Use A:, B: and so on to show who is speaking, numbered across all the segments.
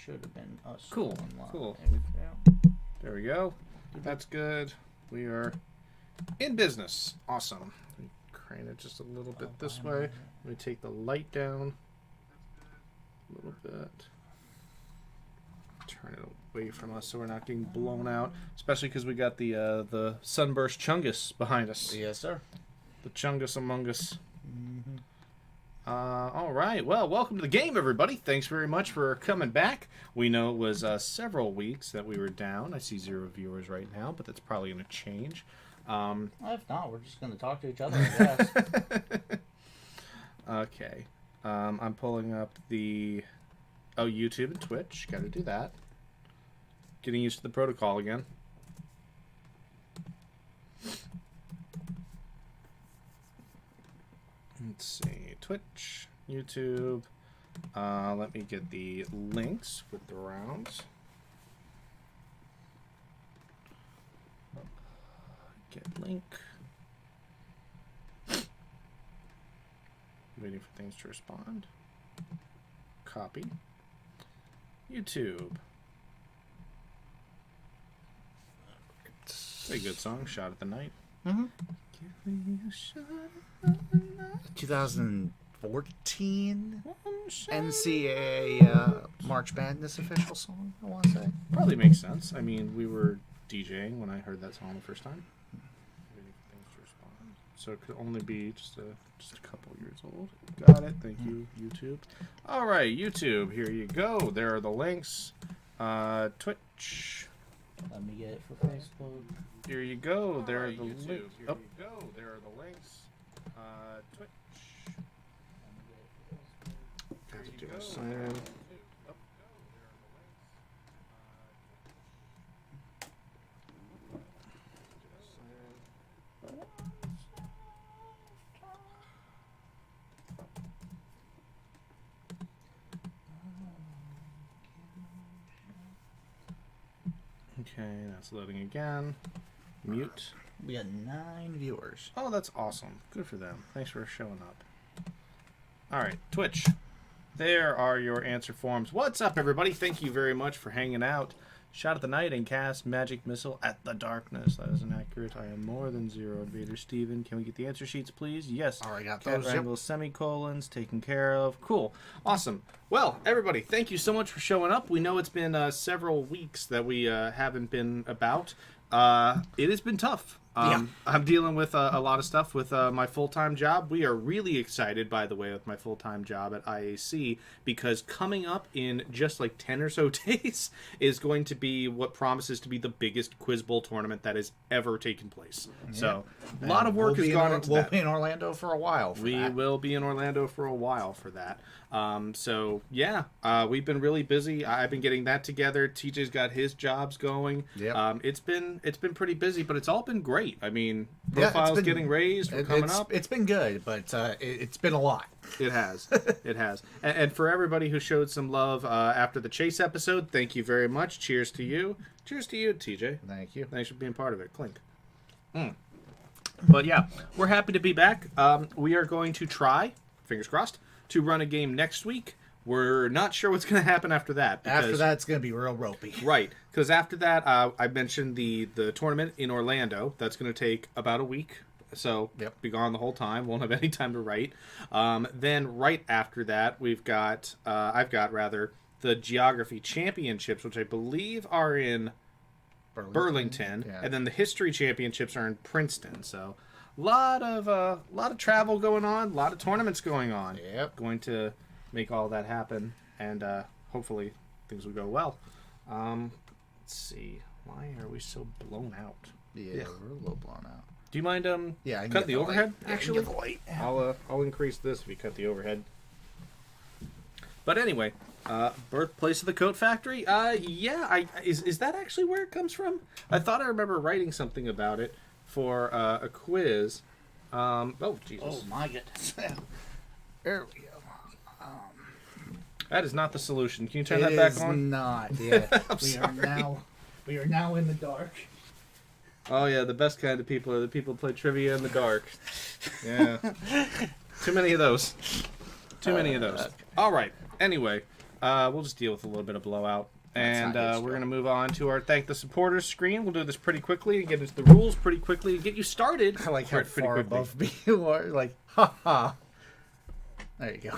A: should have been us.
B: Cool.
A: Online.
B: Cool.
A: Yeah.
B: There we go. That's good. We are in business. Awesome. Let me crane it just a little bit this way. Let me take the light down a little bit. Turn it away from us so we're not getting blown out. Especially because we got the sunburst chungus behind us.
A: Yes, sir.
B: The chungus among us.
A: Mm-hmm.
B: All right. Well, welcome to the game, everybody. Thanks very much for coming back. We know it was several weeks that we were down. I see 0 viewers right now, but that's probably going to change.
A: Well, if not, we're just going to talk to each other, I guess.
B: Okay. I'm pulling up the... Oh, YouTube and Twitch. Got to do that. Getting used to the protocol again. Let's see. Twitch, YouTube. Let me get the links with the rounds. Get link. Waiting for things to respond. Copy. YouTube. Pretty good song. Shot at the Night.
A: Mm-hmm.
B: Give me a shot at the night.
A: 2014 NCAA March Madness official song, I want to say.
B: Probably makes sense. I mean, we were DJing when I heard that song the first time. Waiting for things to respond. So it could only be just a couple years old. Got it. Thank you, YouTube. All right, YouTube. Here you go. There are the links. Twitch.
A: Let me get it for Facebook.
B: Here you go. There are the links. Here you go. There are the links. Twitch. Have to do a sign. Okay, that's loading again. Mute.
A: We got 9 viewers.
B: Oh, that's awesome. Good for them. Thanks for showing up. All right, Twitch. There are your answer forms. What's up, everybody? Thank you very much for hanging out. Shot at the night and cast magic missile at the darkness. That is inaccurate. I am more than 0. Invader Steven. Can we get the answer sheets, please? Yes.
A: Already got
B: Cat
A: those.
B: wrangle, semicolons taken care of. Cool. Awesome. Well, everybody, thank you so much for showing up. We know it's been several weeks that we haven't been about. It has been tough. I'm dealing with a lot of stuff with my full-time job. We are really excited, by the way, with my full-time job at IAC, because coming up in just like 10 or so days is going to be what promises to be the biggest Quiz Bowl tournament that has ever taken place. Yeah. So a lot of work has gone into that.
A: We'll be in Orlando for a while for that.
B: We will be in Orlando for a while for that. So yeah, we've been really busy. I've been getting that together. TJ's got his jobs going.
A: Yep.
B: It's been pretty busy, but it's all been great. I mean, profiles getting raised. We're coming up.
A: It's been good, but it's been a lot.
B: It has. It has. And for everybody who showed some love after the Chase episode, thank you very much. Cheers to you. Cheers to you, TJ.
A: Thank you.
B: Thanks for being part of it. Clink. But yeah, we're happy to be back. We are going to try, fingers crossed, to run a game next week. We're not sure what's going to happen after that.
A: After that, it's going to be real ropey.
B: Right. Because after that, I mentioned the tournament in Orlando. That's going to take about a week. So, be gone the whole time. Won't have any time to write. Then right after that, I've got the Geography Championships, which I believe are in Burlington.
A: Yeah.
B: And then the History Championships are in Princeton. So, lot of travel going on. A lot of tournaments going on.
A: Yep.
B: Going to make all that happen, and hopefully things will go well. Let's see. Why are we so blown out?
A: Yeah, we're a little blown out.
B: Do you mind
A: I
B: cut the overhead? Actually,
A: the light.
B: I'll increase this if you cut the overhead. But anyway, birthplace of the Coat Factory. Is that actually where it comes from? I thought I remember writing something about it for a quiz. Oh Jesus!
A: Oh my goodness! There we go.
B: That is not the solution. Can you turn that back on?
A: It is not. Yeah.
B: We
A: are now in the dark.
B: Oh yeah, the best kind of people are the people who play trivia in the dark. Yeah. Too many of those. Too many of those. All right. Anyway, We'll just deal with a little bit of blowout. And
A: not
B: we're going to move on to our Thank the Supporters screen. We'll do this pretty quickly and get into the rules pretty quickly and get you started.
A: I like how
B: pretty
A: far
B: quickly.
A: above me you are. Like, ha ha. There you go.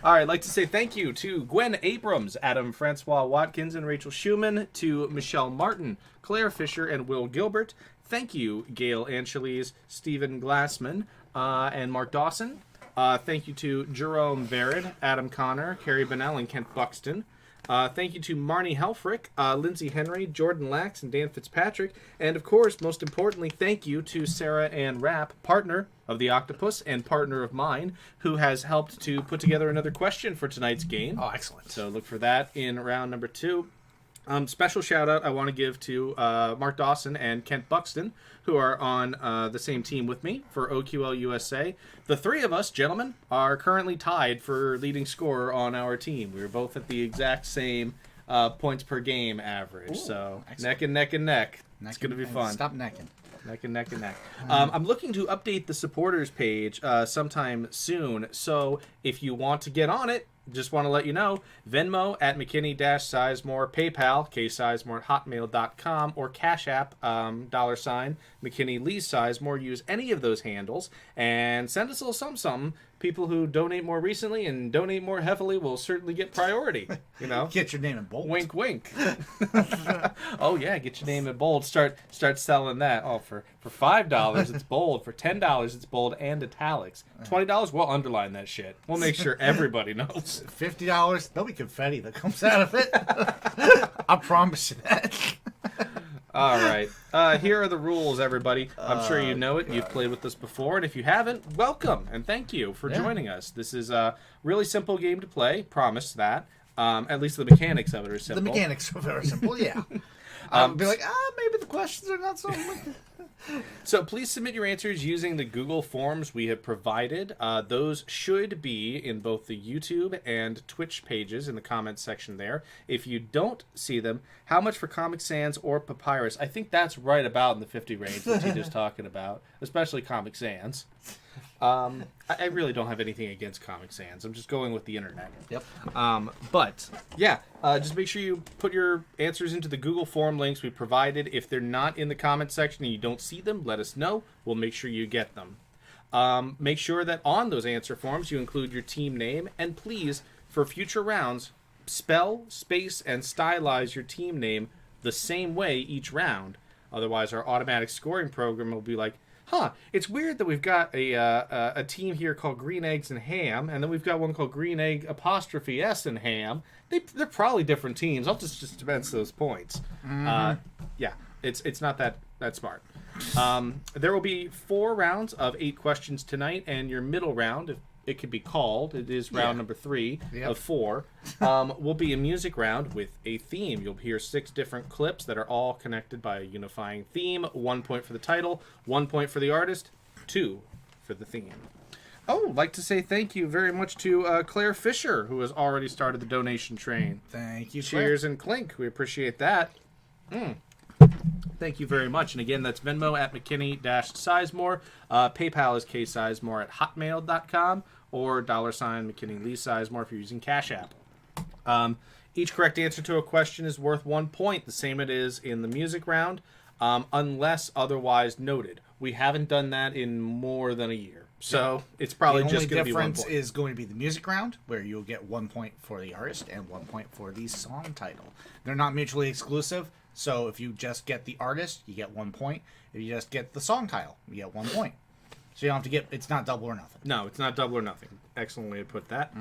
B: All right, I'd like to say thank you to Gwen Abrams, Adam Francois Watkins, and Rachel Schumann, to Michelle Martin, Claire Fisher, and Will Gilbert. Thank you, Gail Angeles, Stephen Glassman, and Mark Dawson. Thank you to Jerome Verid, Adam Connor, Carrie Bennell, and Kent Buxton. Thank you to Marnie Helfrich, Lindsay Henry, Jordan Lax, and Dan Fitzpatrick. And, of course, most importantly, thank you to Sarah Ann Rapp, partner of the Octopus and partner of mine, who has helped to put together another question for tonight's game.
A: Oh, excellent.
B: So look for that in round number 2. Special shout out I want to give to Mark Dawson and Kent Buxton, who are on the same team with me for OQL USA. The three of us, gentlemen, are currently tied for leading scorer on our team. We were both at the exact same points per game average.
A: Ooh,
B: so
A: excellent.
B: neck and neck and neck. It's going to be fun.
A: Stop necking.
B: Neck and neck and neck. I'm looking to update the supporters page sometime soon. So if you want to get on it, just want to let you know, Venmo at McKinney-Sizemore, PayPal, ksizemore at hotmail.com, or Cash App, $, McKinney Lee Sizemore. Use any of those handles and send us a little something. People who donate more recently and donate more heavily will certainly get priority. You know,
A: Get your name in bold.
B: wink, wink. Oh yeah, get your name in bold. Start selling that. Oh, for $5 it's bold. For $10 it's bold and italics. $20 we'll underline that shit. We'll make sure everybody knows.
A: $50, there'll be confetti that comes out of it. I promise you that.
B: All right. Here are the rules, everybody. I'm sure you know it. You've played with us before. And if you haven't, welcome. And thank you for joining us. This is a really simple game to play. Promise that. At least the mechanics of it are simple.
A: The mechanics are very simple, yeah. I'll be like, maybe the questions are not so...
B: So please submit your answers using the Google Forms we have provided. Those should be in both the YouTube and Twitch pages in the comments section there. If you don't see them, how much for Comic Sans or Papyrus? I think that's right about in the 50 range that Tito's talking about, especially Comic Sans. I really don't have anything against Comic Sans. I'm just going with the internet.
A: Yep.
B: But, yeah, just make sure you put your answers into the Google form links we provided. If they're not in the comment section and you don't see them, let us know. We'll make sure you get them. Make sure that on those answer forms you include your team name. And please, for future rounds, spell, space, and stylize your team name the same way each round. Otherwise, our automatic scoring program will be like, it's weird that we've got a team here called Green Eggs and Ham, and then we've got one called Green Egg apostrophe S and Ham. They're probably different teams. I'll just dispense those points. Yeah, it's not that smart. There will be 4 rounds of 8 questions tonight, and your middle round, if it could be called, it is round number 3 of 4, will be a music round with a theme. You'll hear 6 different clips that are all connected by a unifying theme. 1 point for the title, 1 point for the artist, 2 for the theme. Oh, I'd like to say thank you very much to Claire Fisher, who has already started the donation train.
A: Thank you,
B: Cheers and clink. We appreciate that. Thank you very much. And again, that's Venmo at McKinney-Sizemore. PayPal is ksizemore at hotmail.com, or $, McKinney Lee Sizemore if you're using Cash App. Each correct answer to a question is worth 1 point, the same it is in the music round, unless otherwise noted. We haven't done that in more than a year. So it's probably just going to be 1 point.
A: The only difference is going to be the music round, where you'll get 1 point for the artist and 1 point for the song title. They're not mutually exclusive, so if you just get the artist, you get 1 point. If you just get the song title, you get 1 point. So you don't have to get, it's not double or nothing.
B: No, it's not double or nothing. Excellent way to put that.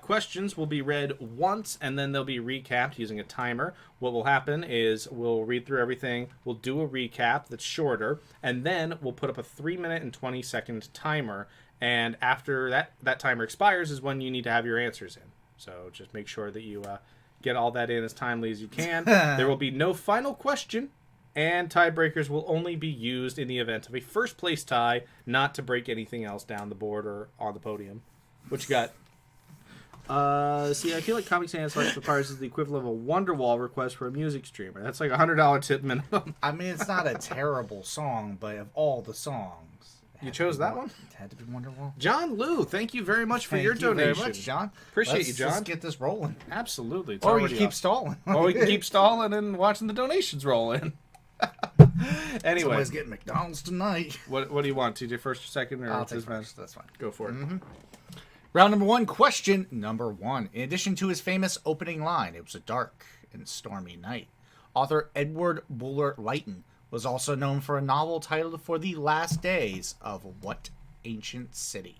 B: Questions will be read once, and then they'll be recapped using a timer. What will happen is we'll read through everything, we'll do a recap that's shorter, and then we'll put up a 3-minute and 20-second timer. And after that timer expires is when you need to have your answers in. So just make sure that you get all that in as timely as you can. There will be no final question, and tiebreakers will only be used in the event of a first-place tie, not to break anything else down the board or on the podium. What you got? See, I feel like Comic Sans Papyrus is the equivalent of a Wonderwall request for a music streamer. That's like $100 tip minimum.
A: I mean, it's not a terrible song, but of all the songs,
B: You chose that one?
A: It had to be Wonderwall.
B: John Liu, thank you very much for your
A: Thank you
B: donation.
A: very much, John.
B: Appreciate you, John.
A: Let's get this rolling.
B: Absolutely. It's
A: Or we
B: already
A: can keep
B: up.
A: stalling.
B: Or we can keep stalling and watching the donations roll in. Anyway,
A: Somebody's getting McDonald's tonight.
B: what do you want? TJ first or second? Or
A: I'll
B: does
A: take
B: it matter?
A: first. That's fine.
B: Go for it.
A: Round number one, question number one. In addition to his famous opening line, it was a dark and stormy night. Author Edward Bulwer Lytton was also known for a novel titled For the Last Days of What Ancient City?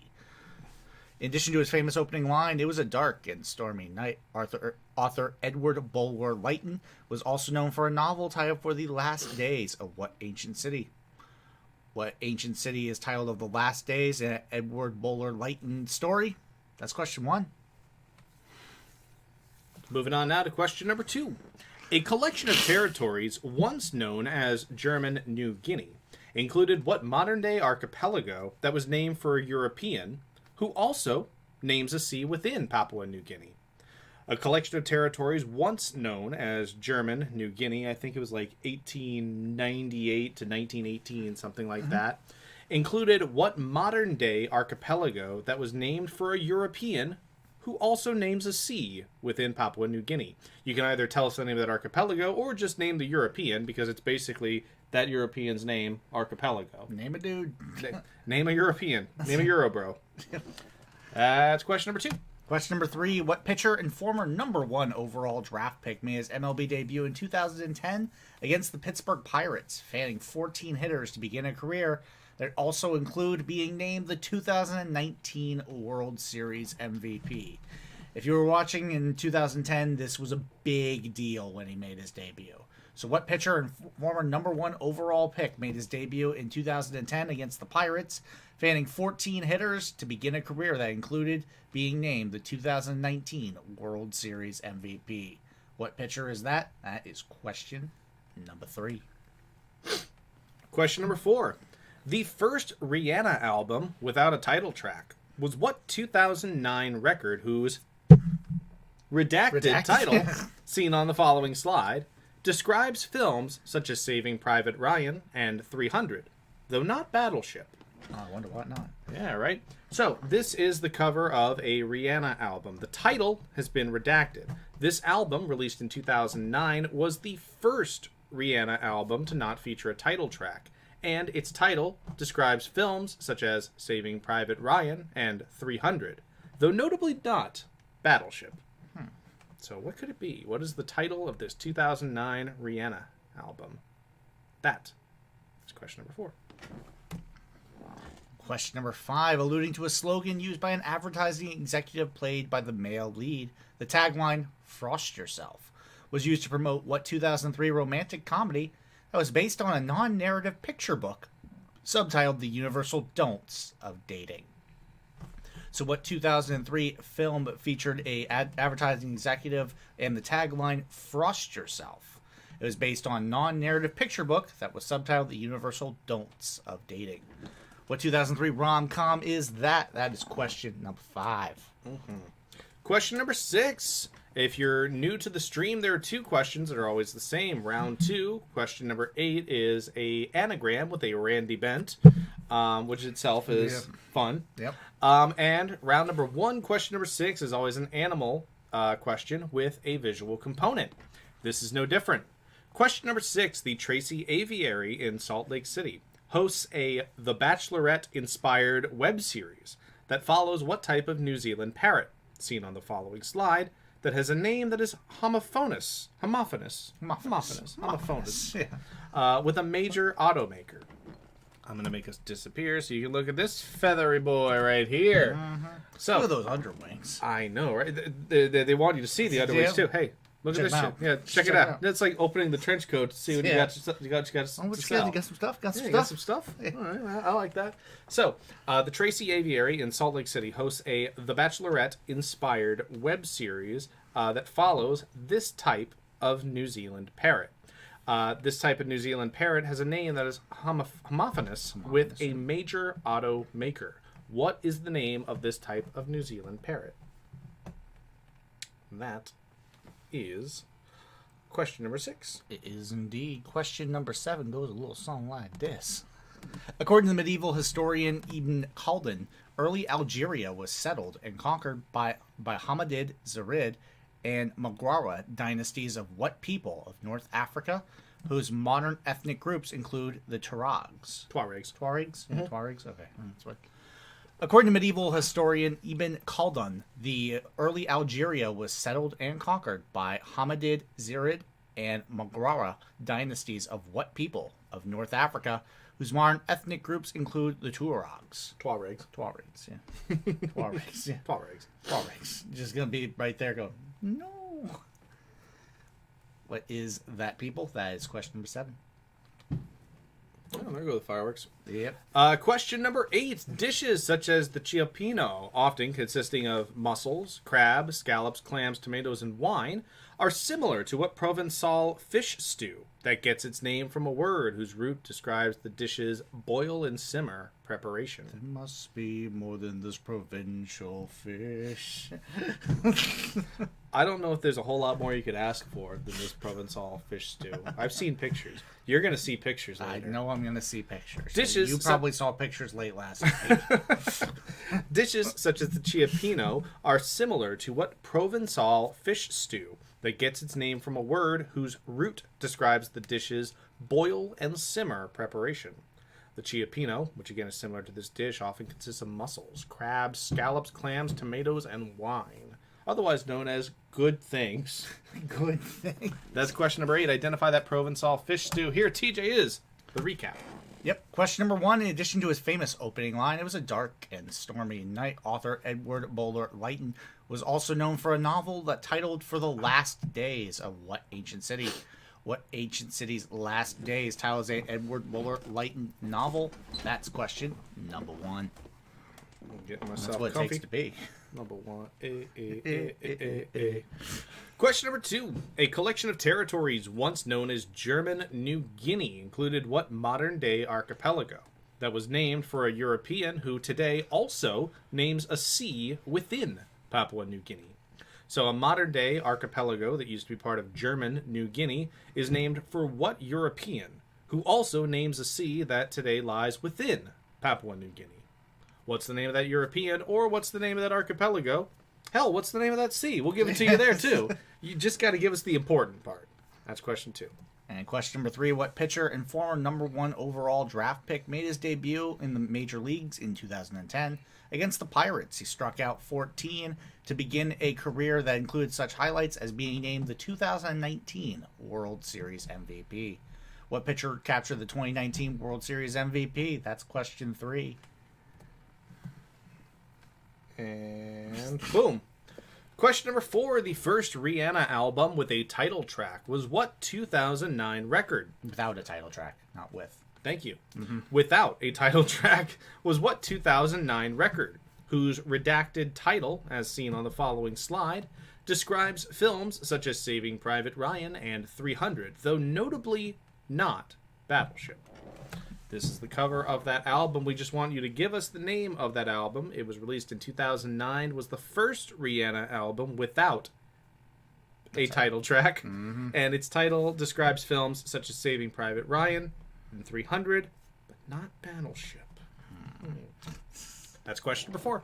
A: In addition to his famous opening line, it was a dark and stormy night. Author Edward Bulwer Lytton was also known for a novel titled For the Last Days of What Ancient City? What ancient city is titled Of the Last Days in Edward Bulwer Lytton's story? That's question one.
B: Moving on now to question number two. A collection of territories once known as German New Guinea included what modern-day archipelago that was named for a European who also names a sea within Papua New Guinea? A collection of territories once known as German New Guinea, I think it was like 1898 to 1918, something like that, included what modern-day archipelago that was named for a European who also names a sea within Papua New Guinea. You can either tell us the name of that archipelago or just name the European, because it's basically that European's name, archipelago.
A: Name a dude.
B: Name a European. Name a Euro bro. That's question number two.
A: Question number three. What pitcher and former number one overall draft pick made his MLB debut in 2010 against the Pittsburgh Pirates, fanning 14 hitters to begin a career that also include being named the 2019 World Series MVP? If you were watching in 2010, this was a big deal when he made his debut. So what pitcher and former number one overall pick made his debut in 2010 against the Pirates, fanning 14 hitters to begin a career that included being named the 2019 World Series MVP? What pitcher is that? That is question number three.
B: Question number four. The first Rihanna album without a title track was what 2009 record whose redacted title, seen on the following slide, describes films such as Saving Private Ryan and 300, though not Battleship?
A: Oh, I wonder what not.
B: Yeah, right? So, this is the cover of a Rihanna album. The title has been redacted. This album, released in 2009, was the first Rihanna album to not feature a title track, and its title describes films such as Saving Private Ryan and 300, though notably not Battleship. So what could it be? What is the title of this 2009 Rihanna album? That is question number four.
A: Question number five. Alluding to a slogan used by an advertising executive played by the male lead, the tagline, "Frost Yourself," was used to promote what 2003 romantic comedy that was based on a non-narrative picture book subtitled The Universal Don'ts of Dating. So what 2003 film featured a advertising executive and the tagline, "Frost Yourself"? It was based on a non-narrative picture book that was subtitled The Universal Don'ts of Dating. What 2003 rom-com is that? That is question number five.
B: Question number six. If you're new to the stream, there are two questions that are always the same. Round two, question number 8 is a anagram with a Randy Bent, which itself is fun.
A: Yep.
B: And round number 1, question number 6 is always an animal question with a visual component. This is no different. Question number 6, the Tracy Aviary in Salt Lake City hosts a The Bachelorette-inspired web series that follows what type of New Zealand parrot, seen on the following slide, that has a name that is homophonous, with a major automaker. I'm going to make us disappear so you can look at this feathery boy right here. So,
A: look at those underwings.
B: I know, right? They want you to see the underwings too. Hey, look at this shit. Yeah, check it out. It's like opening the trench coat to see what you got to sell.
A: You got some stuff? Got some stuff?
B: Yeah. All right, I like that. So, the Tracy Aviary in Salt Lake City hosts a The Bachelorette-inspired web series that follows this type of New Zealand parrot. This type of New Zealand parrot has a name that is homophonous with a major automaker. What is the name of this type of New Zealand parrot? That is question number 6.
A: It is indeed. Question number 7 goes a little song like this. According to the medieval historian Ibn Khaldun, early Algeria was settled and conquered by Hamidid, Zirid, and Maghrara dynasties of what people of North Africa, whose modern ethnic groups include the Tuaregs.
B: Tuaregs.
A: Tuaregs? Tuaregs? Okay. That's what. According to medieval historian Ibn Khaldun, the early Algeria was settled and conquered by Hamidid, Zirid, and Maghrara dynasties of what people of North Africa, whose modern ethnic groups include the Tuaregs.
B: Tuaregs.
A: Tuaregs, yeah. Tuaregs, yeah.
B: Tuaregs.
A: Tuaregs. Just gonna be right there going, no. What is that people? That is question number 7.
B: Oh, there go the fireworks.
A: Yep.
B: Question number 8. Dishes such as the ciappino, often consisting of mussels, crab, scallops, clams, tomatoes, and wine, are similar to what Provençal fish stew that gets its name from a word whose root describes the dish's boil and simmer preparation.
A: There must be more than this provincial fish.
B: I don't know if there's a whole lot more you could ask for than this Provençal fish stew. I've seen pictures. You're going to see pictures later.
A: I know I'm going to see pictures.
B: Dishes.
A: You probably saw pictures late last night.
B: Dishes such as the ciappino are similar to what Provençal fish stew that gets its name from a word whose root describes the dish's boil and simmer preparation. The ciappino, which again is similar to this dish, often consists of mussels, crabs, scallops, clams, tomatoes, and wine, otherwise known as good things.
A: Good thing.
B: That's question number 8. Identify that Provençal fish stew. Here, TJ is the recap.
A: Yep. Question number 1. In addition to his famous opening line, it was a dark and stormy night. Author Edward Bulwer Lytton was also known for a novel that titled For the Last Days of what ancient city? What ancient city's last days titles a Edward Bulwer Lytton novel? That's question number 1.
B: I'm getting myself
A: That's what
B: comfy.
A: it takes to be.
B: Number 1. Question number 2. A collection of territories once known as German New Guinea included what modern-day archipelago that was named for a European who today also names a sea within Papua New Guinea. So a modern-day archipelago that used to be part of German New Guinea is named for what European who also names a sea that today lies within Papua New Guinea? What's the name of that European, or what's the name of that archipelago? Hell, what's the name of that sea? We'll give it to you there, too. You just got to give us the important part. That's question 2.
A: And question number 3, what pitcher and former number 1 overall draft pick made his debut in the major leagues in 2010? Against the Pirates, he struck out 14 to begin a career that included such highlights as being named the 2019 World Series MVP. What pitcher captured the 2019 World Series MVP? That's question 3.
B: And boom. Question number 4. The first Rihanna album with a title track was what 2009 record?
A: Without a title track, not with.
B: Thank you. Without a title track was what 2009 record, whose redacted title, as seen on the following slide, describes films such as Saving Private Ryan and 300, though notably not Battleship. This is the cover of that album. We just want you to give us the name of that album. It was released in 2009, was the first Rihanna album without a title track, and its title describes films such as Saving Private Ryan and 300, but not Battleship. That's question number 4.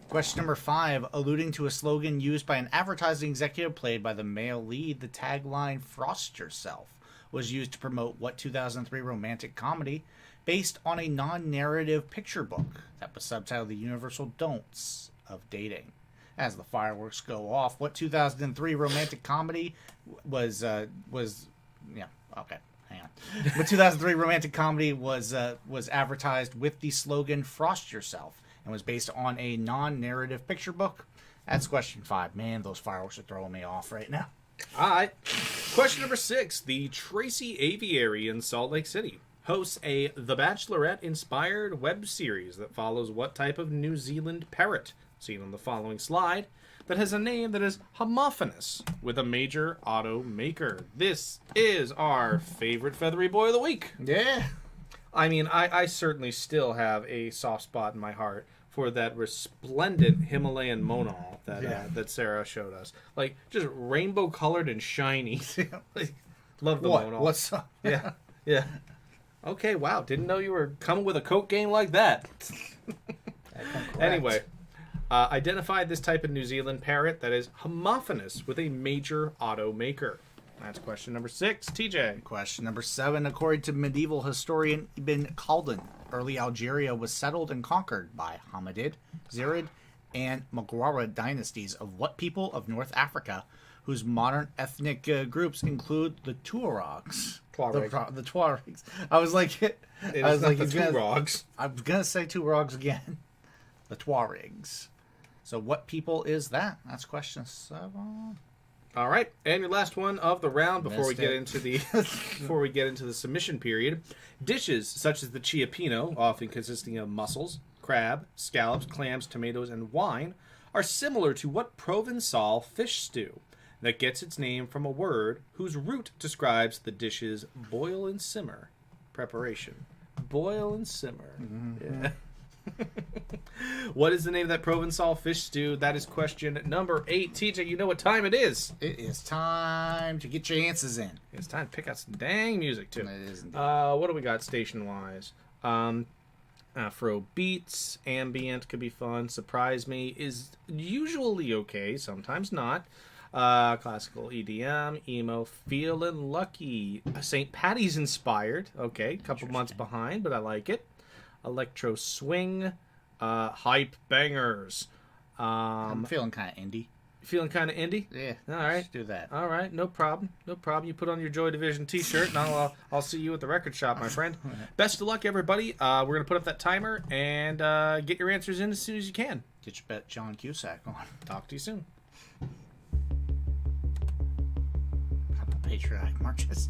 A: Question number 5, alluding to a slogan used by an advertising executive played by the male lead, the tagline "Frost Yourself" was used to promote what 2003 romantic comedy based on a non-narrative picture book that was subtitled The Universal Don'ts of Dating. As the fireworks go off, what 2003 romantic comedy was What 2003 romantic comedy was advertised with the slogan "Frost Yourself" and was based on a non-narrative picture book? That's question 5. Man, those fireworks are throwing me off right now.
B: All right. Question number 6. The Tracy Aviary in Salt Lake City hosts a The Bachelorette-inspired web series that follows what type of New Zealand parrot, seen on the following slide, that has a name that is homophonous with a major automaker. This is our favorite feathery boy of the week.
A: Yeah.
B: I mean, I certainly still have a soft spot in my heart for that resplendent Himalayan monal that Sarah showed us. Like, just rainbow colored and shiny. Like, love the monal.
A: What's up?
B: Yeah. Okay, wow. Didn't know you were coming with a Coke game like that. Anyway, identify this type of New Zealand parrot that is homophonous with a major automaker. That's question number 6. TJ.
A: Question number 7. According to medieval historian Ibn Khaldun, early Algeria was settled and conquered by Hamidid, Zirid, and Maghrara dynasties of what people of North Africa, whose modern ethnic groups include the Tuaregs. The Tuaregs. I was like,
B: The Tuaregs.
A: I was gonna say Tuaregs again. The Tuaregs. So what people is that? That's question 7.
B: All right, and your last one of the round before we
A: Missed
B: get
A: it.
B: into the submission period. Dishes such as the ciappino, often consisting of mussels, crab, scallops, clams, tomatoes, and wine, are similar to what Provençal fish stew that gets its name from a word whose root describes the dish's boil and simmer preparation. Boil and simmer. Mm-hmm. Yeah. What is the name of that Provençal fish stew? That is question number 8. TJ, you know what time it is.
A: It is time to get your answers in.
B: It's time to pick out some dang music, too.
A: It is indeed.
B: What do we got station-wise? Afro beats, ambient could be fun. Surprise Me is usually okay, sometimes not. Classical EDM, emo, Feelin' Lucky. St. Patty's inspired. Okay, couple months behind, but I like it. Electro swing, hype bangers.
A: I'm feeling kind of indie.
B: Feeling kind of indie?
A: Yeah.
B: All right.
A: Let's do that.
B: All right. No problem. No problem. You put on your Joy Division t-shirt, and I'll see you at the record shop, my friend. Best of luck, everybody. We're going to put up that timer and get your answers in as soon as you can.
A: Get your bet John Cusack on.
B: Talk to you soon.
A: Couple patriotic marches.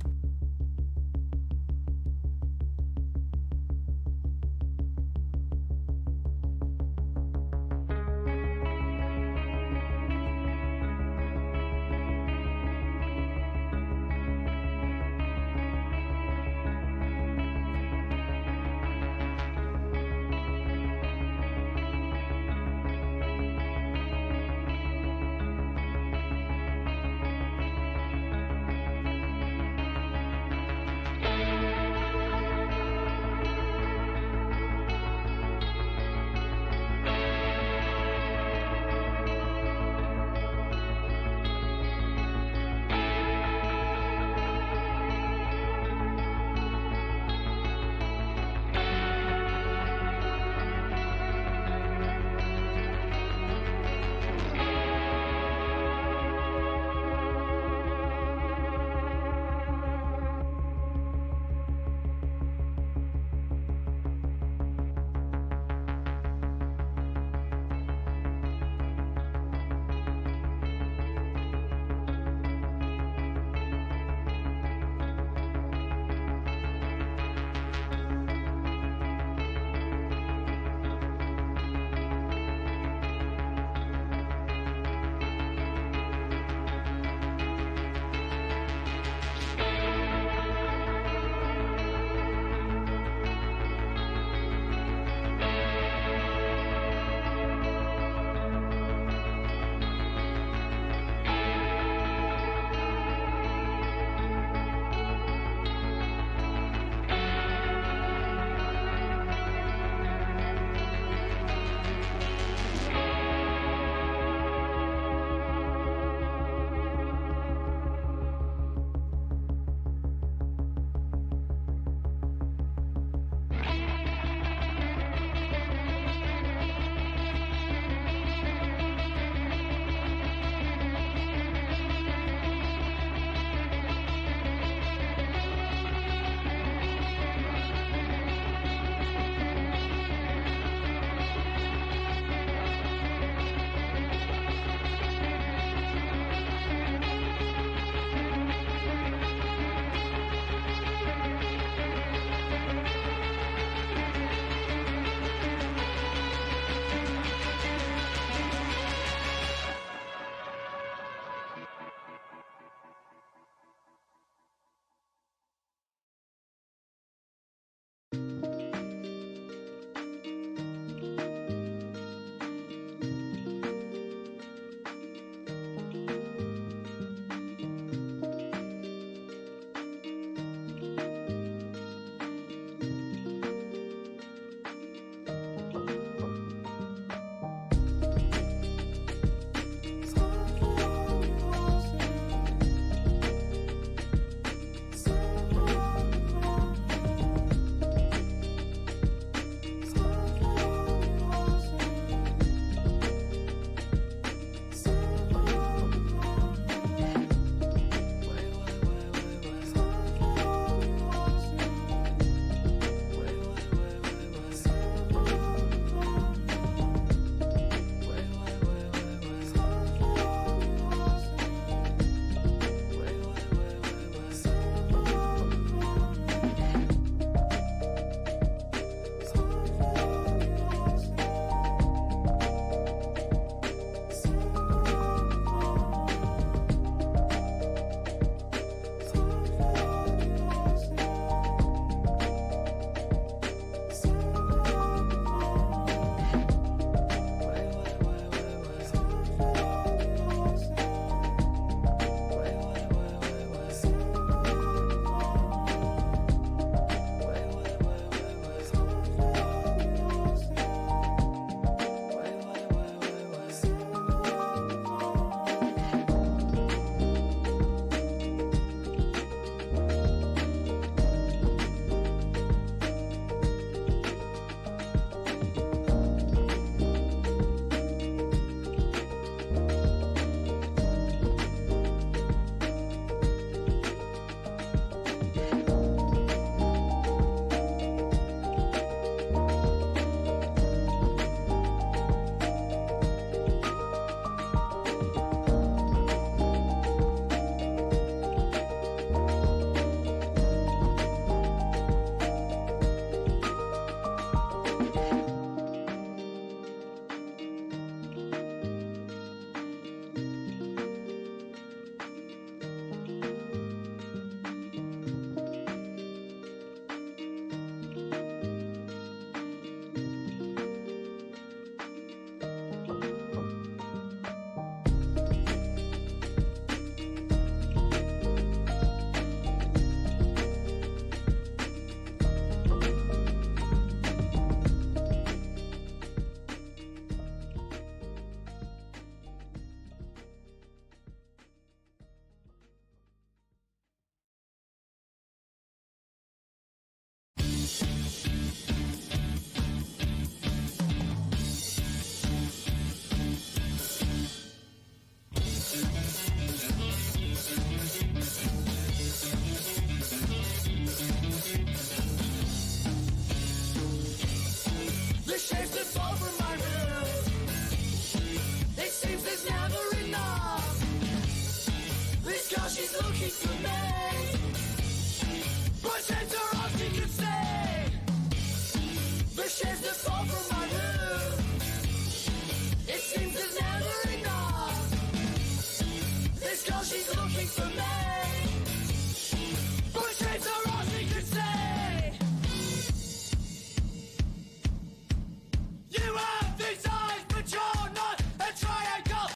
C: This girl, she's looking for me. But chances are all she can see. The shares that fall from my hood. It seems there's never enough. This girl, she's looking for me. But chances are all she can see. You have these eyes, but you're not a triangle.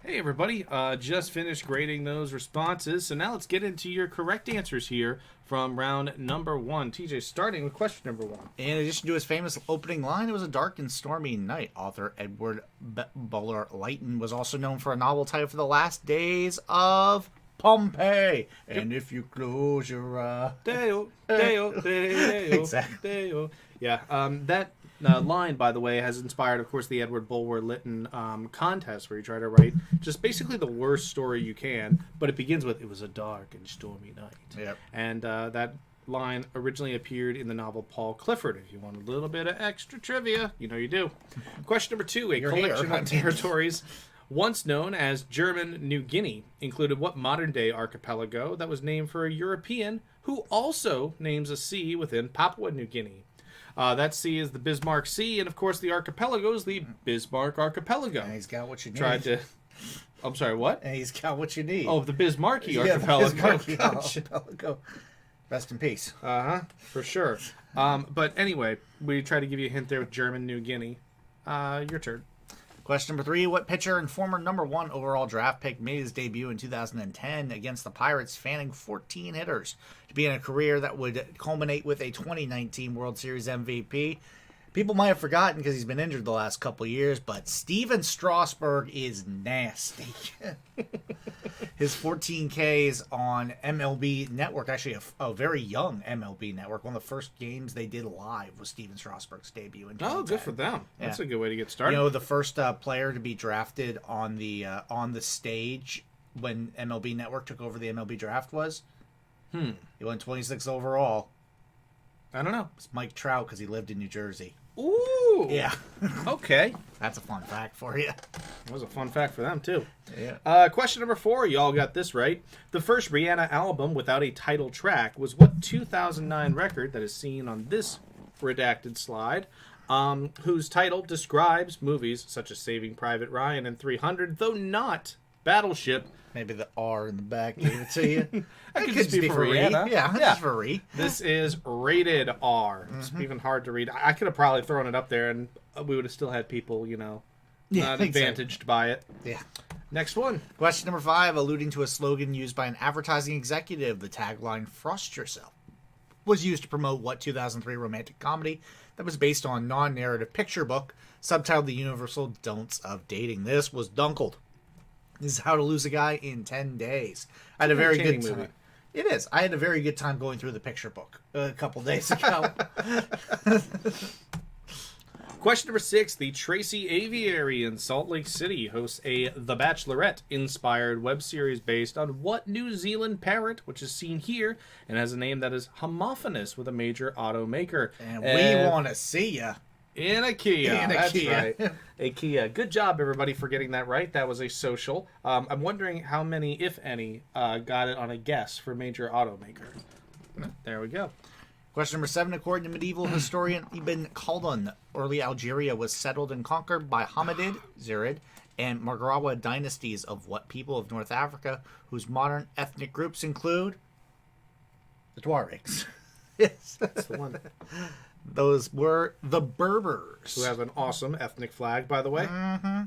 B: Hey everybody, just finished grading those responses, so now let's get into your correct answers here from round number 1. TJ, starting with question number 1.
A: In addition to his famous opening line, it was a dark and stormy night. Author Edward Buller Lytton was also known for a novel title for the last days of Pompeii. And if you close your eyes...
B: Deo, Deo, Deo,
A: Exactly.
B: Deo. Yeah, that line, by the way, has inspired, of course, the Edward Bulwer Lytton contest, where you try to write just basically the worst story you can, but it begins with, "It was a dark and stormy night."
A: Yep.
B: And that line originally appeared in the novel Paul Clifford. If you want a little bit of extra trivia, you know you do. Question number 2, a
A: You're
B: collection
A: here.
B: of territories once known as German New Guinea included what modern-day archipelago that was named for a European who also names a sea within Papua New Guinea? That sea is the Bismarck Sea, and of course the archipelago is the Bismarck Archipelago.
A: And he's got what you need.
B: Tried to... I'm sorry, what?
A: And he's got what you need.
B: Oh, the Bismarcky
A: Yeah, the
B: Archipelago.
A: Bismarcky
B: Gotcha.
A: Archipelago. Rest in peace.
B: For sure. But anyway, we try to give you a hint there with German New Guinea. Your turn.
A: Question number 3. What pitcher and former number 1 overall draft pick made his debut in 2010 against the Pirates, fanning 14 hitters to begin a career that would culminate with a 2019 World Series MVP? People might have forgotten because he's been injured the last couple of years, but Steven Strasburg is nasty. His 14 Ks on MLB Network, actually a very young MLB Network. One of the first games they did live was Steven Strasburg's debut in 2010.
B: Oh, good for them. That's a good way to get started.
A: You know, the first player to be drafted on the stage when MLB Network took over the MLB draft was? He went 26 overall.
B: I don't know.
A: It's Mike Trout because he lived in New Jersey.
B: Ooh.
A: Yeah.
B: Okay.
A: That's a fun fact for you.
B: That was a fun fact for them, too.
A: Yeah.
B: Question number 4. Y'all got this right. The first Rihanna album without a title track was what 2009 record that is seen on this redacted slide, whose title describes movies such as Saving Private Ryan and 300, though not Battleship.
A: Maybe the R in the back gave it to you.
B: That could just be for
A: Ree.
B: Rihanna.
A: Yeah, just for Ree.
B: This is rated R. It's even hard to read. I could have probably thrown it up there, and we would have still had people, not advantaged by it.
A: Yeah.
B: Next one.
A: Question number 5, alluding to a slogan used by an advertising executive, the tagline "Frost Yourself" was used to promote what 2003 romantic comedy that was based on a non-narrative picture book subtitled "The Universal Don'ts of Dating." This was Dunkled. This is How to Lose a Guy in 10 Days. I had a very good time.
B: Movie.
A: It is. I had a very good time going through the picture book a couple days ago.
B: Question number 6. The Tracy Aviary in Salt Lake City hosts a The Bachelorette-inspired web series based on what New Zealand parrot, which is seen here, and has a name that is homophonous with a major automaker.
A: And we want to see ya.
B: In a Kia.
A: In a
B: That's
A: Kia.
B: right. A Kia. Good job, everybody, for getting that right. That was a social. I'm wondering how many, if any, got it on a guess for major automaker. There we go.
A: Question number 7. According to medieval historian Ibn Khaldun, early Algeria was settled and conquered by Hamidid, Zirid, and Margarawa dynasties of what people of North Africa, whose modern ethnic groups include the Tuaregs. Yes.
B: That's the one.
A: Those were the Berbers.
B: Who have an awesome ethnic flag, by the way. Mm-hmm.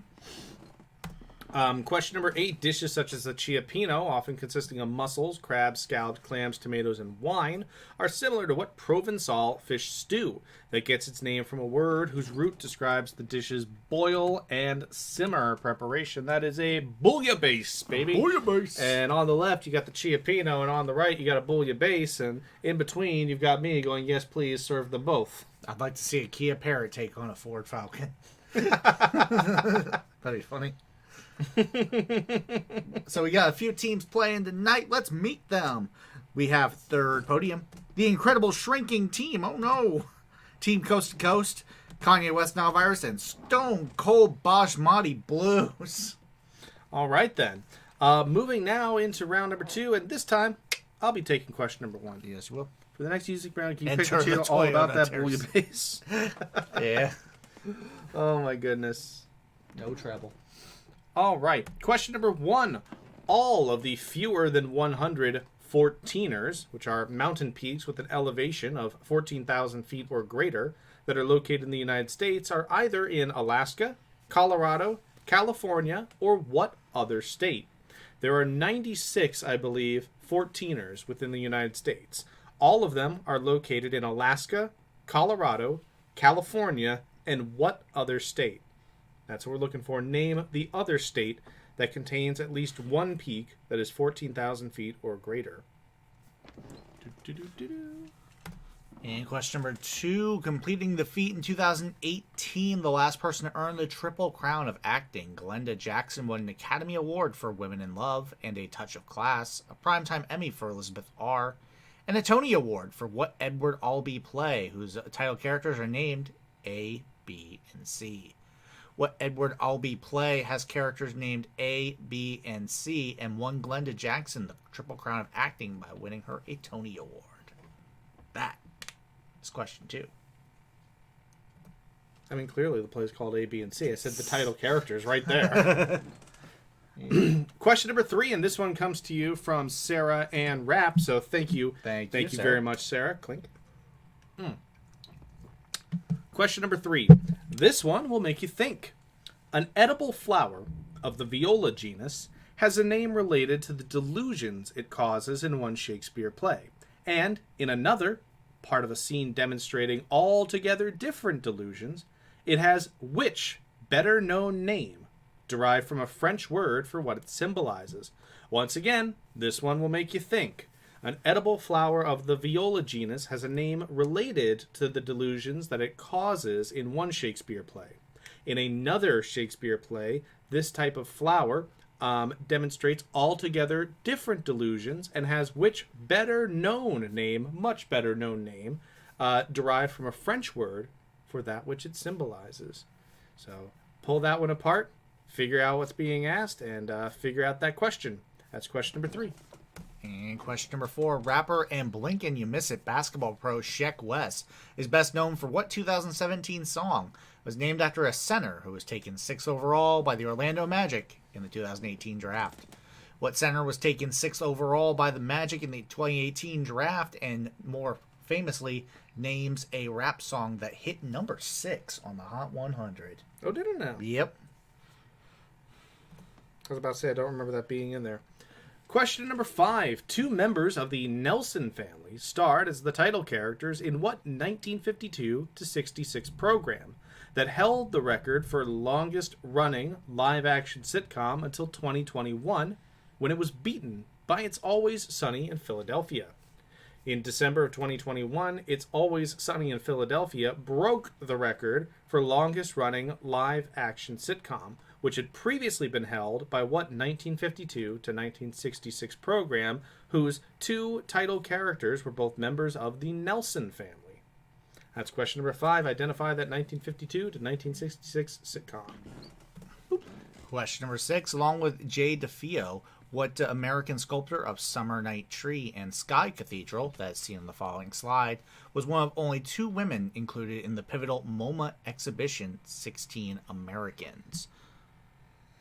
B: Question number 8. Dishes such as the ciappino, often consisting of mussels, crabs, scalloped clams, tomatoes, and wine, are similar to what Provençal fish stew that gets its name from a word whose root describes the dish's boil and simmer preparation. That is a bouillabaisse, baby.
A: Bouillabaisse.
B: And on the left, you got the ciappino, and on the right, you got a bouillabaisse, and in between, you've got me going, yes, please, serve them both.
A: I'd like to see a Kia Parrot take on a Ford Falcon. That'd be funny. So we got a few teams playing tonight. Let's meet them. We have third podium, the Incredible Shrinking Team. Oh no. Team Coast to Coast, Kanye West Nile Virus, and Stone Cold Basmati Blues.
B: All right, then. Moving now into round number 2, and this time, I'll be taking question number 1.
A: Yes, you will.
B: For the next music round, can you
A: Enter
B: pick a
A: the
B: tune all about
A: Toyota
B: that
A: Terrace.
B: bouillabaisse?
A: Yeah.
B: Oh, my goodness.
A: No trouble.
B: All right. Question number 1. All of the fewer than 100 14ers, which are mountain peaks with an elevation of 14,000 feet or greater, that are located in the United States, are either in Alaska, Colorado, California, or what other state? There are 96, I believe, 14ers within the United States. All of them are located in Alaska, Colorado, California, and what other state? That's what we're looking for. Name the other state that contains at least one peak that is 14,000 feet or greater.
A: And question number 2, completing the feat in 2018, the last person to earn the Triple Crown of Acting, Glenda Jackson won an Academy Award for Women in Love and a Touch of Class, a Primetime Emmy for Elizabeth R., and a Tony Award for What Edward Albee Play, whose title characters are named A, B, and C. What Edward Albee Play has characters named A, B, and C, and won Glenda Jackson the Triple Crown of Acting by winning her a Tony Award. That is question 2.
B: I mean, clearly the play is called A, B, and C. I said the title characters right there. Question number 3, and this one comes to you from Sarah Ann Rapp. So thank you.
A: Thank
B: you
A: Sarah.
B: very much, Sarah. Clink. Question number 3. This one will make you think. An edible flower of the viola genus has a name related to the delusions it causes in one Shakespeare play, and in another, part of a scene demonstrating altogether different delusions, it has which better-known name derived from a French word for what it symbolizes? Once again, this one will make you think. An edible flower of the viola genus has a name related to the delusions that it causes in one Shakespeare play. In another Shakespeare play, this type of flower demonstrates altogether different delusions and has which better-known name, much better-known name, derived from a French word for that which it symbolizes. So pull that one apart, figure out what's being asked, and figure out that question. That's question number 3.
A: And question number 4, rapper and Blink and You Miss It basketball pro Sheck West is best known for what 2017 song was named after a center who was taken 6th overall by the Orlando Magic in the 2018 draft. What center was taken 6th overall by the Magic in the 2018 draft and more famously names a rap song that hit number 6 on the Hot 100?
B: Oh, did it now?
A: Yep.
B: I was about to say, I don't remember that being in there. Question number 5. 2 members of the Nelson family starred as the title characters in what 1952 to 66 program that held the record for longest running live-action sitcom until 2021, when it was beaten by It's Always Sunny in Philadelphia. In December of 2021, It's Always Sunny in Philadelphia broke the record for longest running live-action sitcom, which had previously been held by what 1952 to 1966 program, whose 2 title characters were both members of the Nelson family. That's question number 5. Identify that 1952 to 1966 sitcom.
A: Question number 6, along with Jay DeFeo, what American sculptor of Summer Night Tree and Sky Cathedral, that is seen on the following slide, was one of only 2 women included in the pivotal MoMA exhibition, 16 Americans?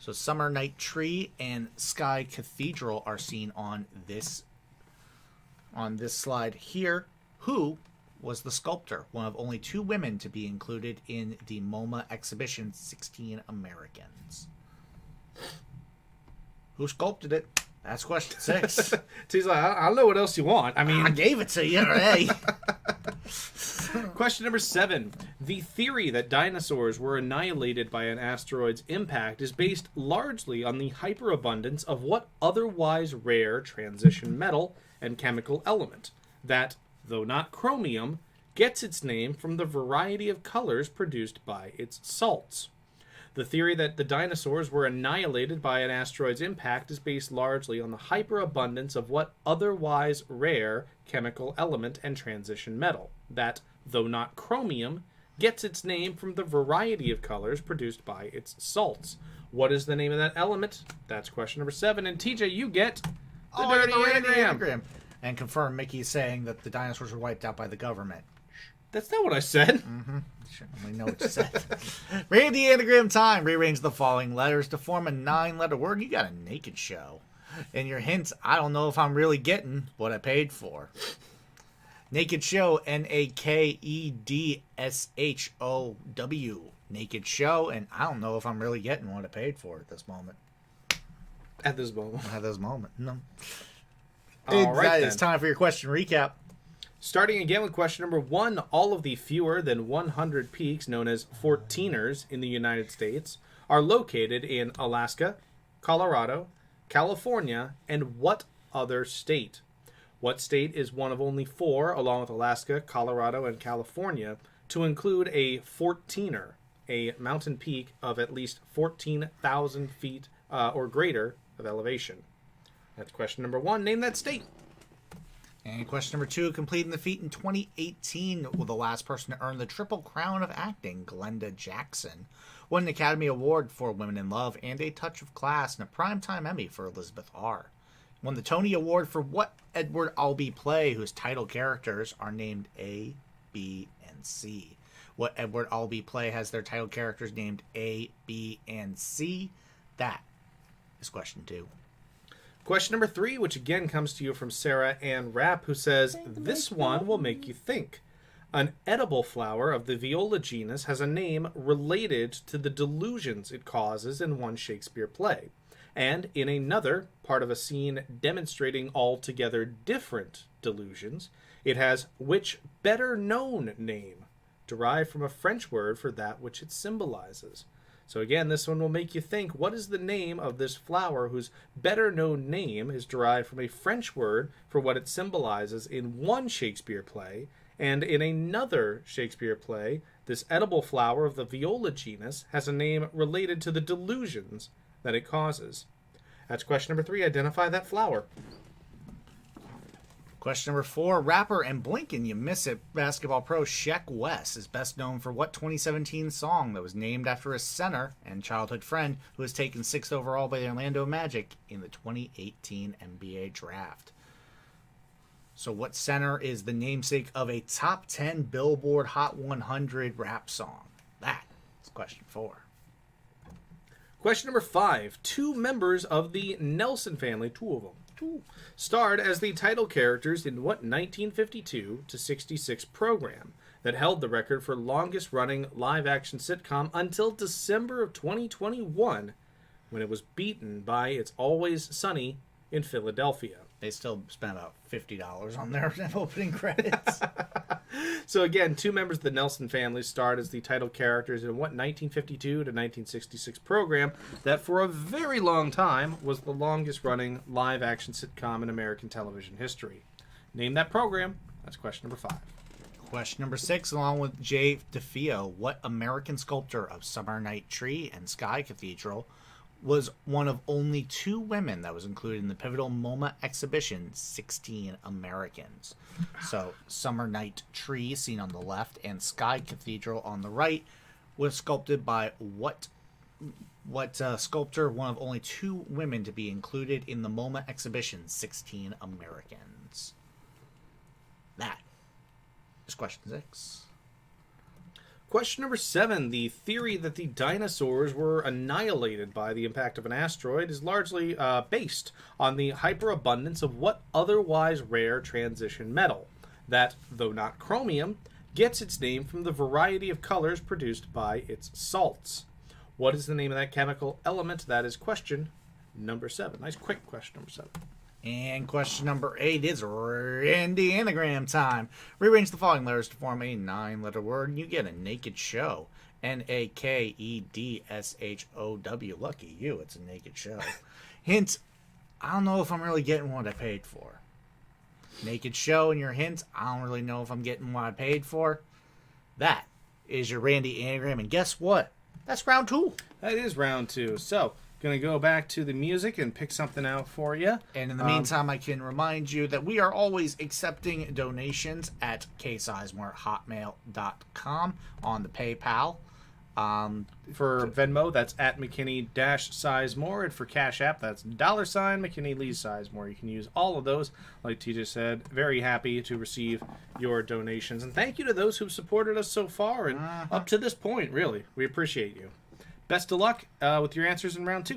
A: So Summer Night Tree and Sky Cathedral are seen on this slide here. Who was the sculptor? One of only 2 women to be included in the MoMA exhibition, 16 Americans. Who sculpted it? That's question 6.
B: So he's like, I don't know what else you want. I mean,
A: I gave it to you, hey.
B: Question number 7. The theory that dinosaurs were annihilated by an asteroid's impact is based largely on the hyperabundance of what otherwise rare transition metal and chemical element that, though not chromium, gets its name from the variety of colors produced by its salts. The theory that the dinosaurs were annihilated by an asteroid's impact is based largely on the hyperabundance of what otherwise rare chemical element and transition metal that, though not chromium, gets its name from the variety of colors produced by its salts. What is the name of that element? That's question number 7. And TJ, you get the dirty anagram.
A: And confirm Mickey's saying that the dinosaurs were wiped out by the government.
B: That's not what I said.
A: We know what you said. Read the anagram time. Rearrange the following letters to form a 9-letter word. You got a naked show. And your hints, I don't know if I'm really getting what I paid for. Naked show, Nakedshow. Naked show, and I don't know if I'm really getting what I paid for at this moment.
B: At this moment.
A: At this moment, no.
B: All right, then.
A: It's time for your question recap.
B: Starting again with question number 1, all of the fewer than 100 peaks known as 14ers in the United States are located in Alaska, Colorado, California, and what other state? What state is one of only 4, along with Alaska, Colorado, and California, to include a 14er, a mountain peak of at least 14,000 feet or greater of elevation? That's question number 1. Name that state.
A: And question number 2, completing the feat in 2018 with the last person to earn the Triple Crown of Acting, Glenda Jackson, won an Academy Award for Women in Love and a Touch of Class and a Primetime Emmy for Elizabeth R. Won the Tony Award for what Edward Albee play whose title characters are named A, B, and C? What Edward Albee play has their title characters named A, B, and C? That is question 2.
B: Question number 3, which again comes to you from Sarah Ann Rapp, who says, this one will make you think. An edible flower of the viola genus has a name related to the delusions it causes in one Shakespeare play, and in another, part of a scene demonstrating altogether different delusions, it has which better-known name, derived from a French word for that which it symbolizes. So again, this one will make you think, what is the name of this flower whose better-known name is derived from a French word for what it symbolizes in one Shakespeare play, and in another Shakespeare play, this edible flower of the viola genus has a name related to the delusions that it causes? That's question number 3. Identify that flower.
A: Question number 4, rapper and blinking you miss it basketball pro Sheck West is best known for what 2017 song that was named after a center and childhood friend who was taken 6th overall by the Orlando Magic in the 2018 NBA draft? So what center is the namesake of a top 10 Billboard Hot 100 rap song? That is question 4.
B: Question number 5. 2 members of the Nelson family, 2 of them, starred as the title characters in what 1952 to 66 program that held the record for longest running live action sitcom until December of 2021, when it was beaten by It's Always Sunny in Philadelphia.
A: They still spent about $50 on their opening credits.
B: So again, 2 members of the Nelson family starred as the title characters in what 1952 to 1966 program that for a very long time was the longest running live action sitcom in American television history. Name that program. That's question number 5.
A: Question number 6, along with Jay DeFeo, what American sculptor of Summer Night Tree and Sky Cathedral was one of only 2 women that was included in the pivotal MoMA exhibition, 16 Americans? So, Summer Night Tree, seen on the left, and Sky Cathedral on the right, was sculpted by what sculptor, one of only 2 women to be included in the MoMA exhibition, 16 Americans? That is question 6.
B: Question number 7. The theory that the dinosaurs were annihilated by the impact of an asteroid is largely based on the hyperabundance of what otherwise rare transition metal that, though not chromium, gets its name from the variety of colors produced by its salts. What is the name of that chemical element? That is question number 7. Nice quick question number 7.
A: And question number 8 is Randy Anagram time. Rearrange the following letters to form a 9-letter word, and you get a naked show. Nakedshow. Lucky you, it's a naked show. Hint, I don't know if I'm really getting what I paid for. Naked show and your hints, I don't really know if I'm getting what I paid for. That is your Randy Anagram, and guess what? That's round 2.
B: That is round 2. So, going to go back to the music and pick something out for you.
A: And in the meantime, I can remind you that we are always accepting donations at ksizemore@hotmail.com on the PayPal.
B: For Venmo, that's at McKinney-Sizemore. And for Cash App, that's $McKinney-Lee-Sizemore. You can use all of those. Like TJ said, very happy to receive your donations. And thank you to those who've supported us so far and up to this point, really. We appreciate you. Best of luck with your answers in round 2.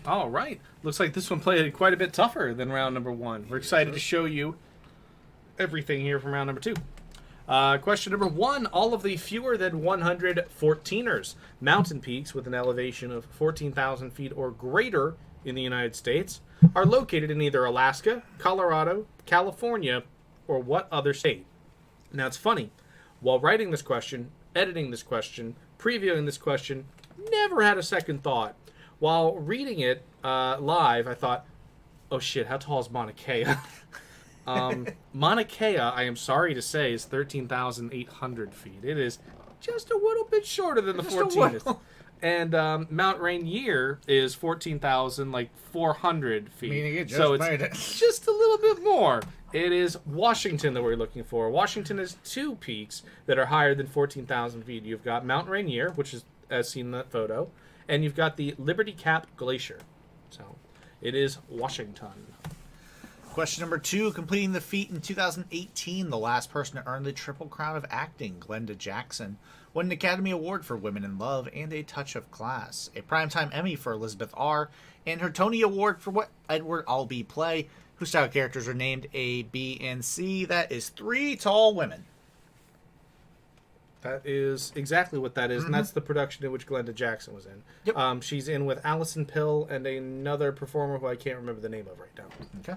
B: All right. Looks like this one played quite a bit tougher than round number 1. We're excited to show you everything here from round number 2. Question number 1. All of the fewer than 100 14ers, mountain peaks with an elevation of 14,000 feet or greater in the United States, are located in either Alaska, Colorado, California, or what other state? Now, it's funny. While writing this question, editing this question, previewing this question, never had a second thought. While reading it live, I thought, oh shit, how tall is Mauna Kea? Mauna Kea, I am sorry to say, is 13,800 feet. It is just a little bit shorter than the 14th. And Mount Rainier is 14,400 feet.
A: Meaning it just
B: so
A: made
B: it's just a little bit more. It is Washington that we're looking for. Washington has 2 peaks that are higher than 14,000 feet. You've got Mount Rainier, which is as seen in that photo, and you've got the Liberty Cap Glacier. So it is Washington.
A: Question number 2. Completing the feat in 2018, the last person to earn the Triple Crown of Acting, Glenda Jackson, won an Academy Award for Women in Love and a Touch of Class, a Primetime Emmy for Elizabeth R., and her Tony Award for What Edward Albee Play, whose style characters are named A, B, and C. That is 3 tall women.
B: That is exactly what that is, and that's the production in which Glenda Jackson was in.
A: Yep.
B: She's in with Allison Pill and another performer who I can't remember the name of right now.
A: Okay.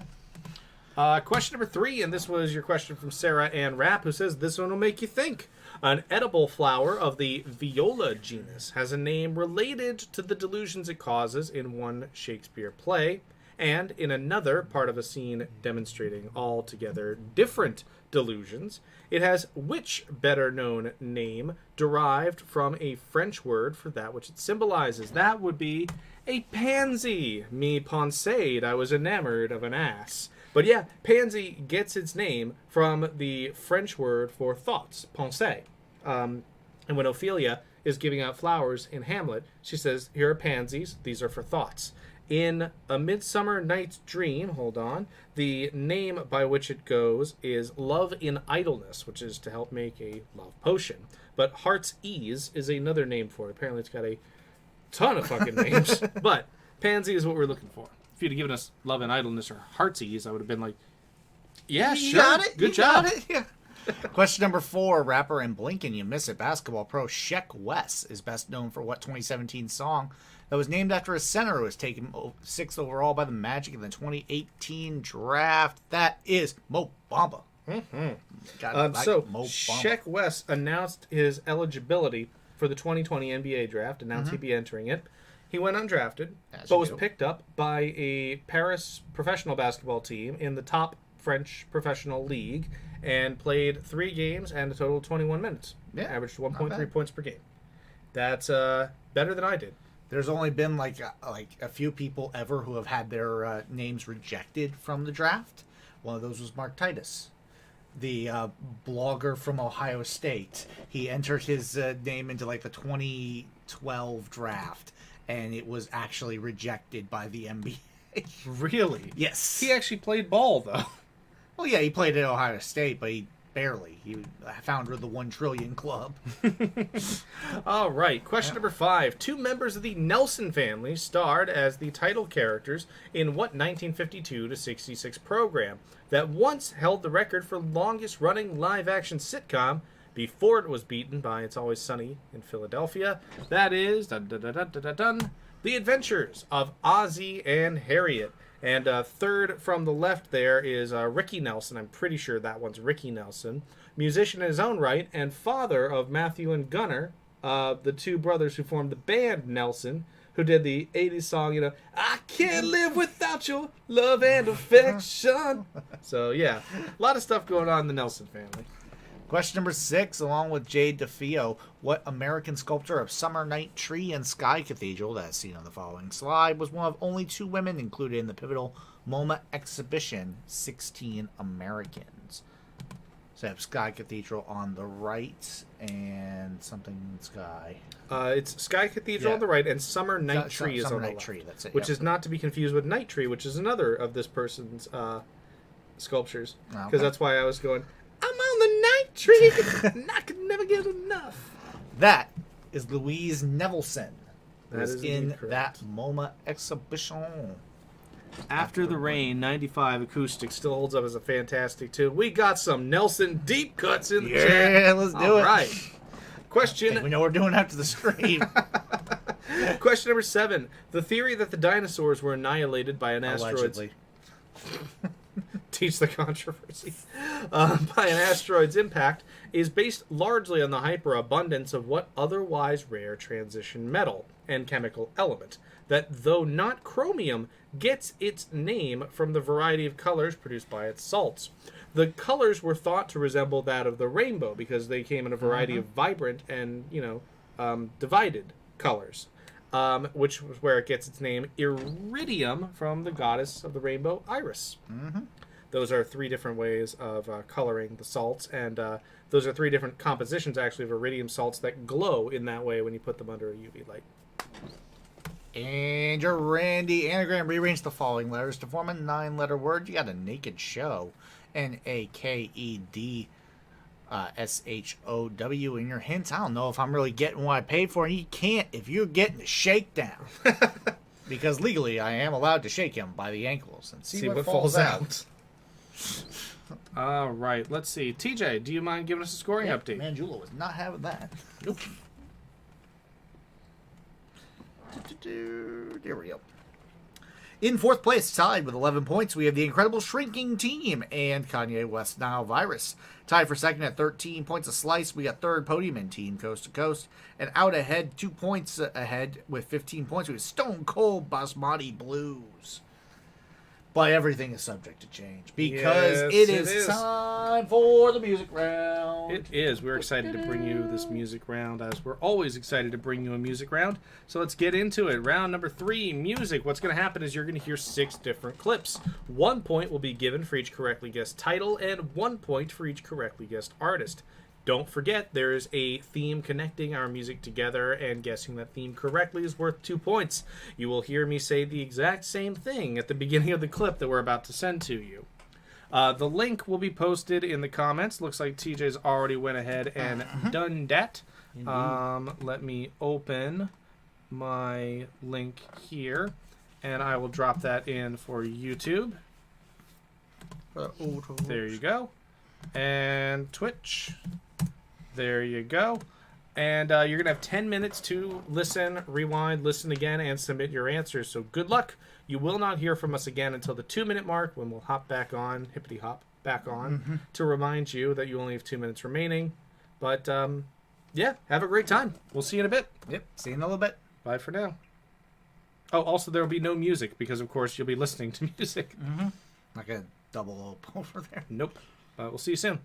B: Question number 3, and this was your question from Sarah Ann Rapp, who says, this one will make you think. An edible flower of the viola genus has a name related to the delusions it causes in one Shakespeare play, and in another part of a scene demonstrating altogether different delusions. It has which better-known name derived from a French word for that which it symbolizes? That would be a pansy. Me pensade, I was enamored of an ass. But yeah, pansy gets its name from the French word for thoughts, pensée. And when Ophelia is giving out flowers in Hamlet, she says, here are pansies, these are for thoughts. In A Midsummer Night's Dream, hold on, the name by which it goes is Love in Idleness, which is to help make a love potion. But Heart's Ease is another name for it. Apparently it's got a ton of fucking names. But pansy is what we're looking for. If you'd have given us Love in Idleness or Heart's Ease, I would have been like, yeah,
A: You
B: sure.
A: got it.
B: Good
A: You
B: job.
A: got it. Yeah. Question number 4. Rapper and Blink and You Miss It basketball pro Sheck Wes is best known for what 2017 song that was named after a center who was taken 6th overall by the Magic in the 2018 draft? That is Mo Bamba.
B: So, Sheck West announced his eligibility for the 2020 NBA draft, announced he'd be entering it. He went undrafted, but was picked up by a Paris professional basketball team in the top French professional league and played 3 games and a total of 21 minutes.
A: Yeah,
B: averaged 1.3 points per game. That's better than I did.
A: There's only been like a few people ever who have had their names rejected from the draft. One of those was Mark Titus, the blogger from Ohio State. He entered his name into like the 2012 draft, and it was actually rejected by the NBA.
B: Really?
A: Yes.
B: He actually played ball, though.
A: Well, yeah, he played at Ohio State, but he barely. He founder of the 1 Trillion Club.
B: All right, question number 5. 2 members of the Nelson family starred as the title characters in what 1952 to 66 program that once held the record for longest-running live-action sitcom before it was beaten by It's Always Sunny in Philadelphia? That is The Adventures of Ozzie and Harriet. And third from the left there is Ricky Nelson. I'm pretty sure that one's Ricky Nelson. Musician in his own right and father of Matthew and Gunnar, the 2 brothers who formed the band Nelson, who did the 80s song, I can't live without your love and affection. So, yeah, a lot of stuff going on in the Nelson family.
A: Question number 6, along with Jade DeFeo, what American sculptor of Summer Night Tree and Sky Cathedral, that's seen on the following slide, was one of only 2 women included in the pivotal MoMA exhibition, 16 Americans? So I have Sky Cathedral on the right and something Sky.
B: It's Sky Cathedral on the right and Summer Night Tree is on the
A: Night
B: left.
A: Tree, that's it,
B: which is not to be confused with Night Tree, which is another of this person's sculptures. Because that's why I was going, I'm on the night tree, and I could never get enough.
A: That is Louise Nevelson.
B: That
A: was
B: is indeed
A: in
B: correct.
A: that MoMA exhibition.
B: After the Rain, 95 acoustic still holds up as a fantastic tune. We got some Nelson deep cuts in the chat.
A: Yeah, let's do
B: All
A: it.
B: right.
A: I think
B: Question
A: we know what we're doing after the stream.
B: Question number 7. The theory that the dinosaurs were annihilated by an asteroid's...
A: Allegedly.
B: Teach the controversy. By an asteroid's impact is based largely on the hyperabundance of what otherwise rare transition metal and chemical element that, though not chromium, gets its name from the variety of colors produced by its salts. The colors were thought to resemble that of the rainbow because they came in a variety of vibrant and, divided colors, which was where it gets its name iridium from the goddess of the rainbow, Iris. Those are 3 different ways of coloring the salts, and those are 3 different compositions, actually, of iridium salts that glow in that way when you put them under a UV light.
A: And your Randy anagram, rearrange the following letters to form a 9-letter word. You got a naked show. NAKED SHOW in your hints. I don't know if I'm really getting what I paid for. And you can't if you're getting a shakedown. Because legally I am allowed to shake him by the ankles and see what falls out.
B: All right, let's see. TJ, do you mind giving us a scoring update?
A: Manjula was not having that.
B: Nope.
A: There we go. In 4th place, tied with 11 points, we have the Incredible Shrinking Team and Kanye West Nile Virus. Tied for 2nd at 13 points a slice, we got 3rd podium in Team Coast to Coast. And out ahead, 2 points ahead with 15 points, we have Stone Cold Basmati Blues. But everything is subject to change because
B: Yes,
A: it
B: it
A: is
B: is.
A: time for the music round.
B: It is. We're excited to bring you this music round, as we're always excited to bring you a music round. So let's get into it. Round number 3, music. What's going to happen is you're going to hear 6 different clips. 1 point will be given for each correctly guessed title, and 1 point for each correctly guessed artist. Don't forget, there is a theme connecting our music together, and guessing that theme correctly is worth 2 points. You will hear me say the exact same thing at the beginning of the clip that we're about to send to you. The link will be posted in the comments. Looks like TJ's already went ahead and done that. Let me open my link here, and I will drop that in for YouTube. There you go. And Twitch. There you go. And you're going to have 10 minutes to listen, rewind, listen again, and submit your answers. So good luck. You will not hear from us again until the 2-minute mark, when we'll hop back on, hippity hop back on, to remind you that you only have 2 minutes remaining. But, yeah, have a great time. We'll see you in a bit.
A: Yep, see you in a little bit.
B: Bye for now. Oh, also, there will be no music because, of course, you'll be listening to music.
A: Like a double O over there.
B: Nope. We'll see you soon.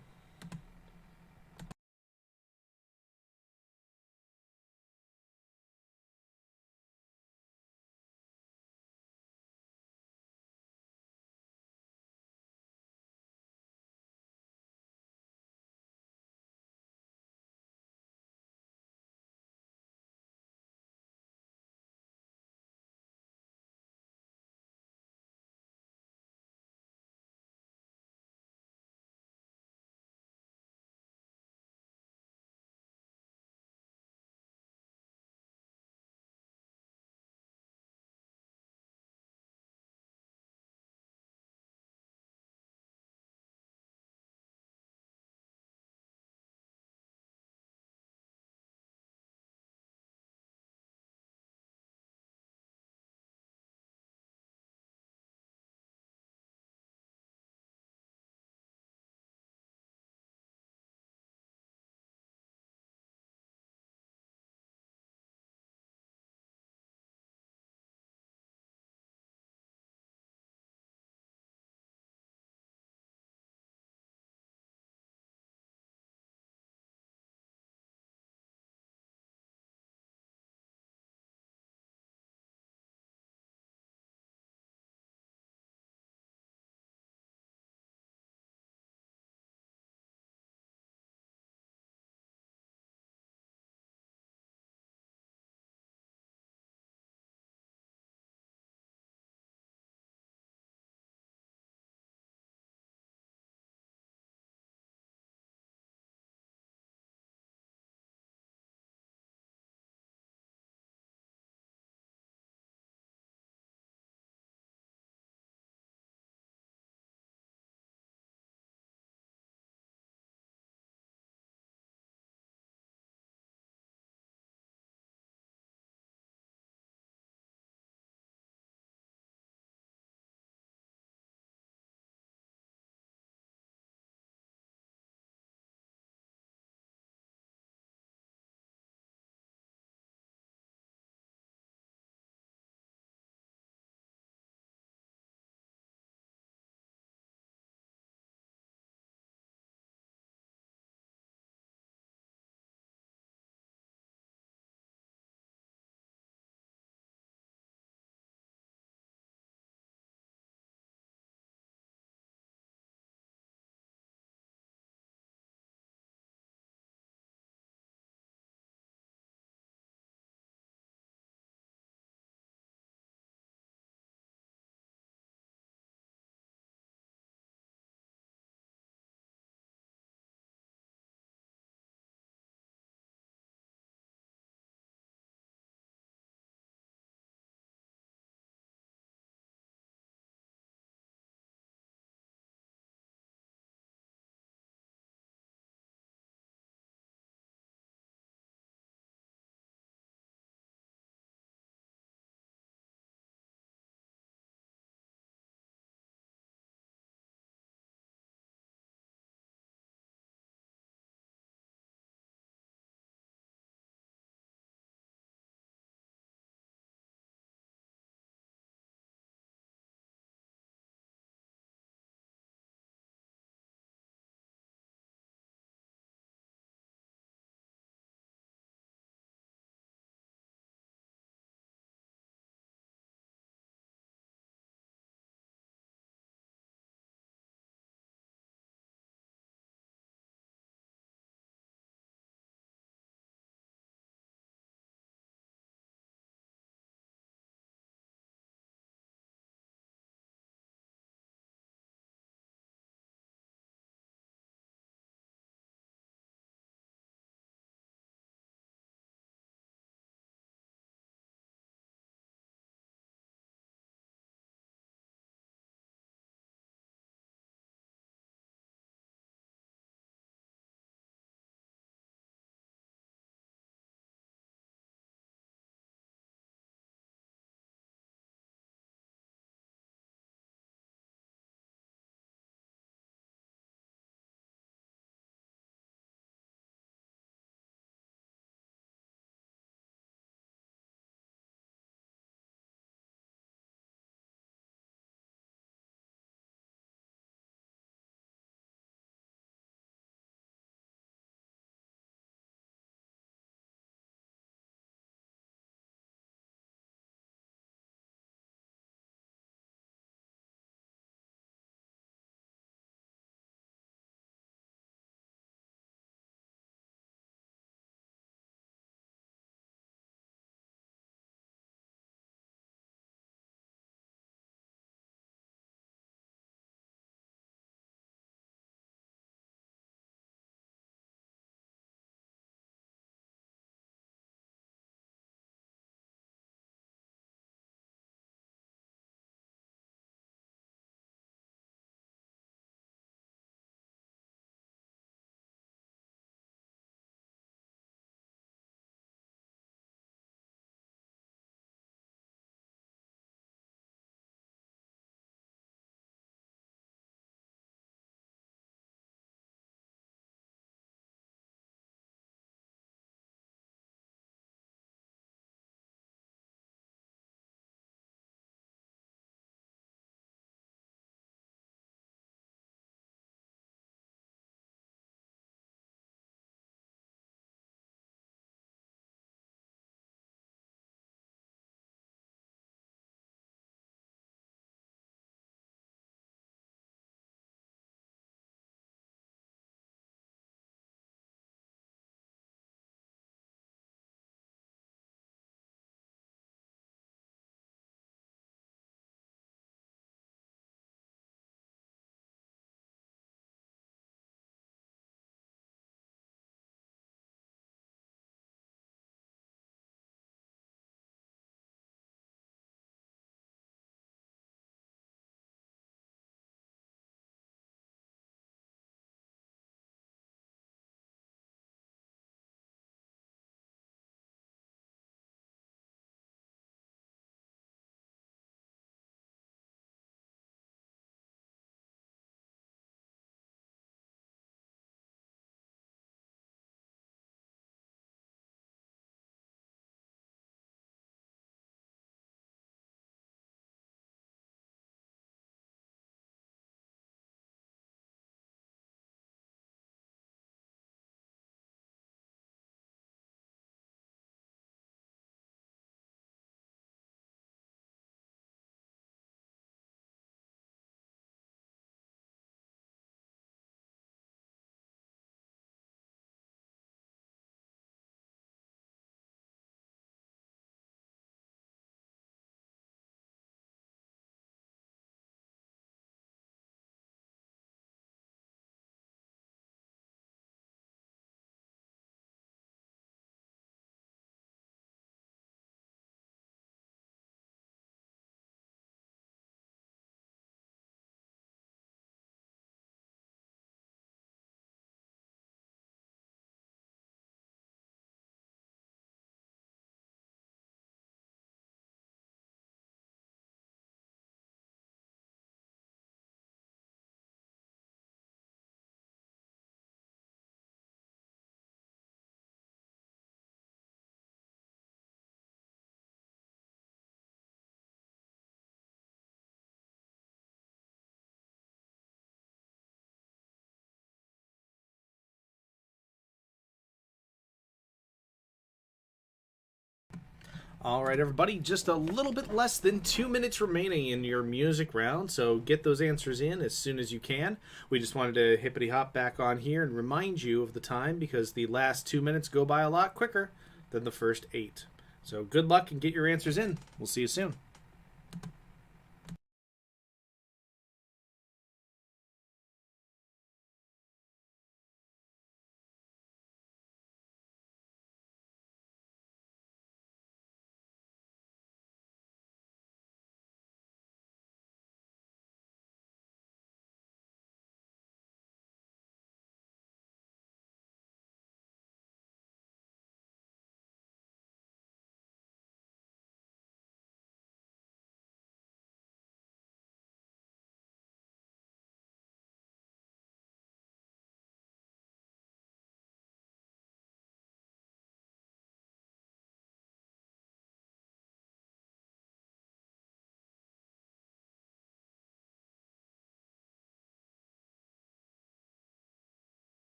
B: All right, everybody, just a little bit less than 2 minutes remaining in your music round, so get those answers in as soon as you can. We just wanted to hippity hop back on here and remind you of the time because the last 2 minutes go by a lot quicker than the first 8. So good luck and get your answers in. We'll see you soon.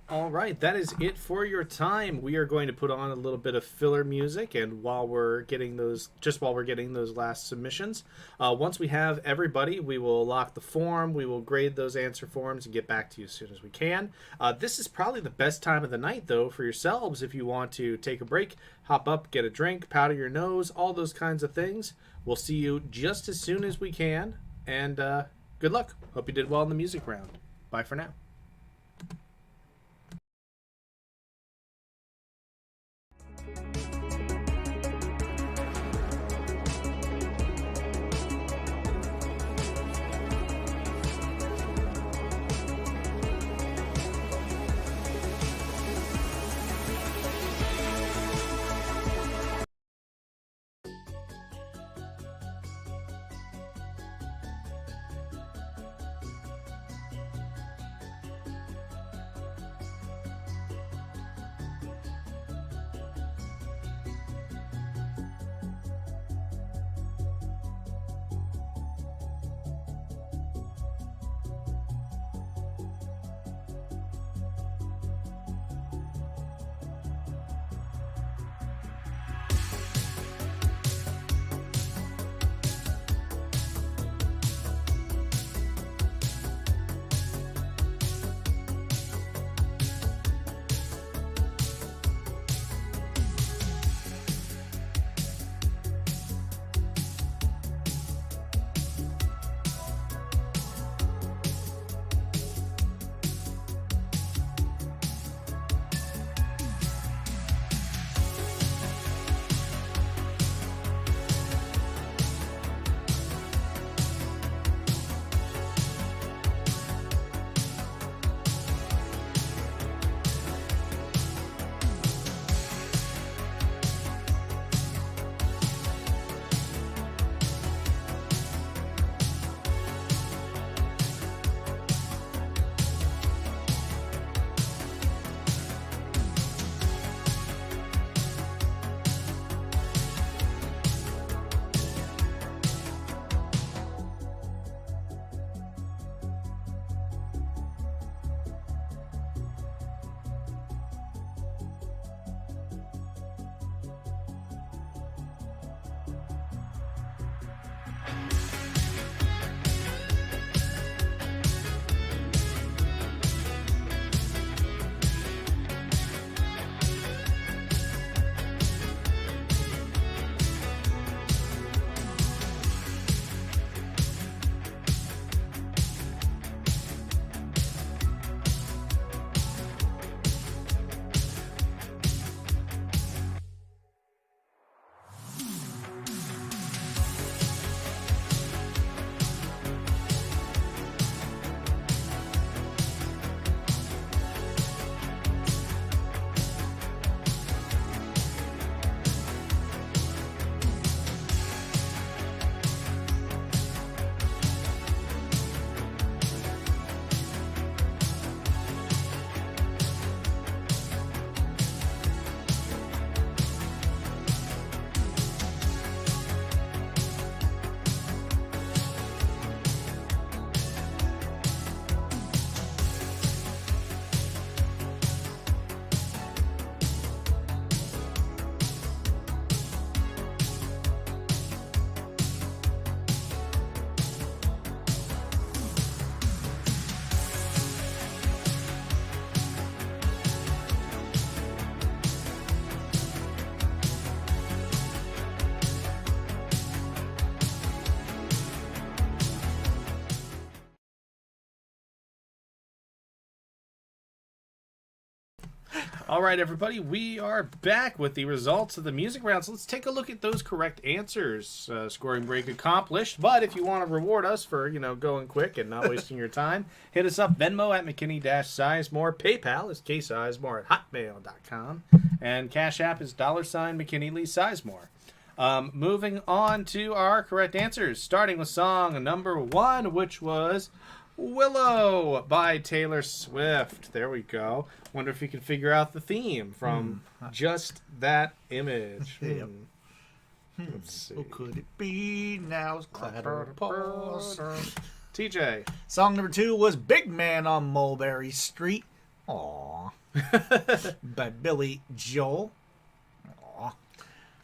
B: All right, that is it for your time. We are going to put on a little bit of filler music, and while we're getting those last submissions, once we have everybody, we will lock the form. We will grade those answer forms and get back to you as soon as we can. This is probably the best time of the night, though, for yourselves if you want to take a break, hop up, get a drink, powder your nose, all those kinds of things. We'll see you just as soon as we can, and good luck. Hope you did well in the music round. Bye for now. All right, everybody, we are back with the results of the music rounds. Let's take a look at those correct answers. Scoring break accomplished. But if you want to reward us for, going quick and not wasting your time, hit us up, Venmo at McKinney-Sizemore. PayPal is ksizemore at hotmail.com. And Cash App is $ McKinney Lee Sizemore. Moving on to our correct answers, starting with song number 1, which was Willow by Taylor Swift. There we go. Wonder if you can figure out the theme from just that image.
A: Yep.
B: Let's see.
A: Who could it be now? Clatterpause.
B: TJ.
A: Song number 2 was Big Man on Mulberry Street. Aww. By Billy Joel. Aww.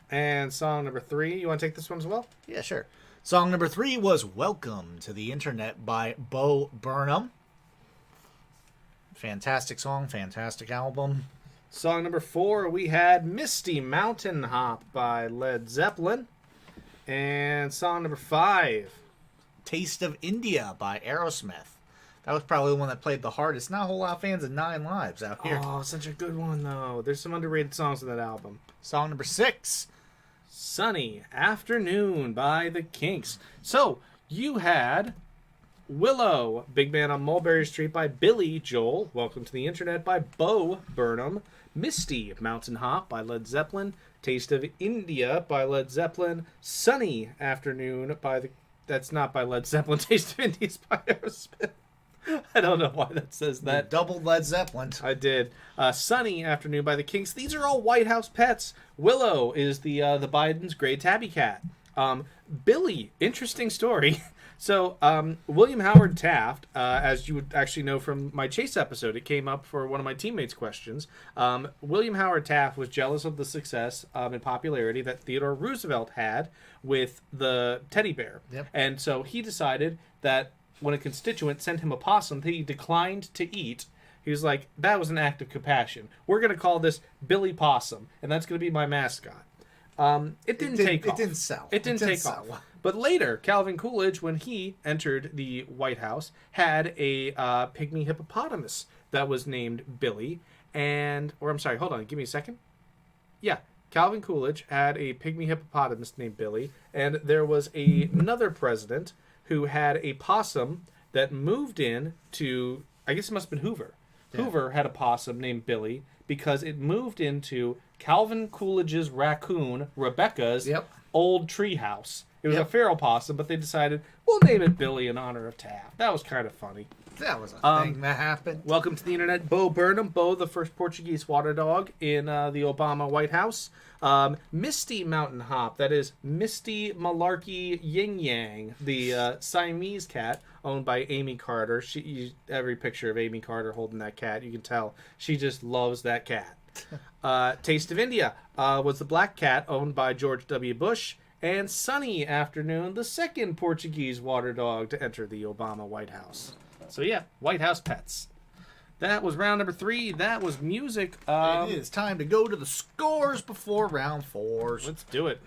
B: And song number 3. You want to take this one as well?
A: Yeah, sure. Song number 3 was Welcome to the Internet by Bo Burnham. Fantastic song, fantastic album.
B: Song number 4, we had Misty Mountain Hop by Led Zeppelin. And song number 5,
A: Taste of India by Aerosmith. That was probably the one that played the hardest. Not a whole lot of fans of 9 Lives out here.
B: Oh, such a good one, though. There's some underrated songs in that album.
A: Song number 6.
B: Sunny Afternoon by the Kinks. So, you had Willow, Big Man on Mulberry Street by Billy Joel, Welcome to the Internet by Bo Burnham, Misty Mountain Hop by Led Zeppelin, Taste of India by Led Zeppelin, Sunny Afternoon by the... That's not by Led Zeppelin. Taste of India is by Aerosmith. I don't know why that says that.
A: Double Led Zeppelin.
B: I did. Sunny Afternoon by the Kinks. These are all White House pets. Willow is the Biden's gray tabby cat. Billy, interesting story. So, William Howard Taft, as you would actually know from my Chase episode, it came up for one of my teammates' questions. William Howard Taft was jealous of the success and popularity that Theodore Roosevelt had with the teddy bear.
A: Yep.
B: And so he decided that when a constituent sent him a possum that he declined to eat, he was like, that was an act of compassion. We're going to call this Billy Possum, and that's going to be my mascot. It didn't take off.
A: It didn't sell.
B: It didn't take off. But later, Calvin Coolidge, when he entered the White House, had a pygmy hippopotamus that was named Billy. Or I'm sorry, hold on, give me a second. Yeah, Calvin Coolidge had a pygmy hippopotamus named Billy, and there was another president who had a possum that moved in to, I guess it must have been Hoover. Yeah. Hoover had a possum named Billy because it moved into Calvin Coolidge's raccoon, Rebecca's old treehouse. It was a feral possum, but they decided, we'll name it Billy in honor of Taft. That was kind of funny.
A: That was a thing that happened.
B: Welcome to the Internet, Bo Burnham. Bo, the first Portuguese water dog in the Obama White House. Misty Mountain Hop, that is Misty Malarkey Yin Yang, the Siamese cat owned by Amy Carter. Every picture of Amy Carter holding that cat, you can tell she just loves that cat. Taste of India was the black cat owned by George W. Bush. And Sunny Afternoon, the second Portuguese water dog to enter the Obama White House. So yeah, White House pets. That was round number 3. That was music.
A: It is time to go to the scores before round 4.
B: Let's do it.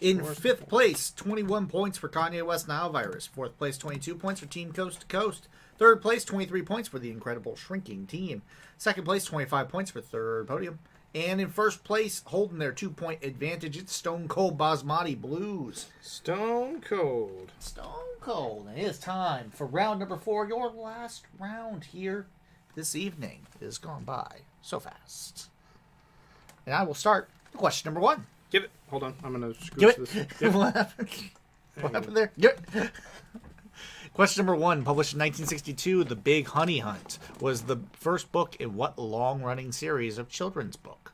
A: In 5th place, 21 points for Kanye West Nile Virus. 4th place, 22 points for Team Coast to Coast. 3rd place, 23 points for the Incredible Shrinking Team. 2nd place, 25 points for Third Podium. And in 1st place, holding their 2-point advantage, it's Stone Cold Basmati Blues.
B: Stone Cold.
A: Stone Cold. And it is time for round number 4, your last round here this evening. It has gone by so fast. And I will start question number 1.
B: Give it. Hold on. I'm going to
A: Give
B: scooch
A: it.
B: this.
A: What happened? What happened there? Give it. Question number 1, published in 1962, The Big Honey Hunt, was the first book in what long-running series of children's books?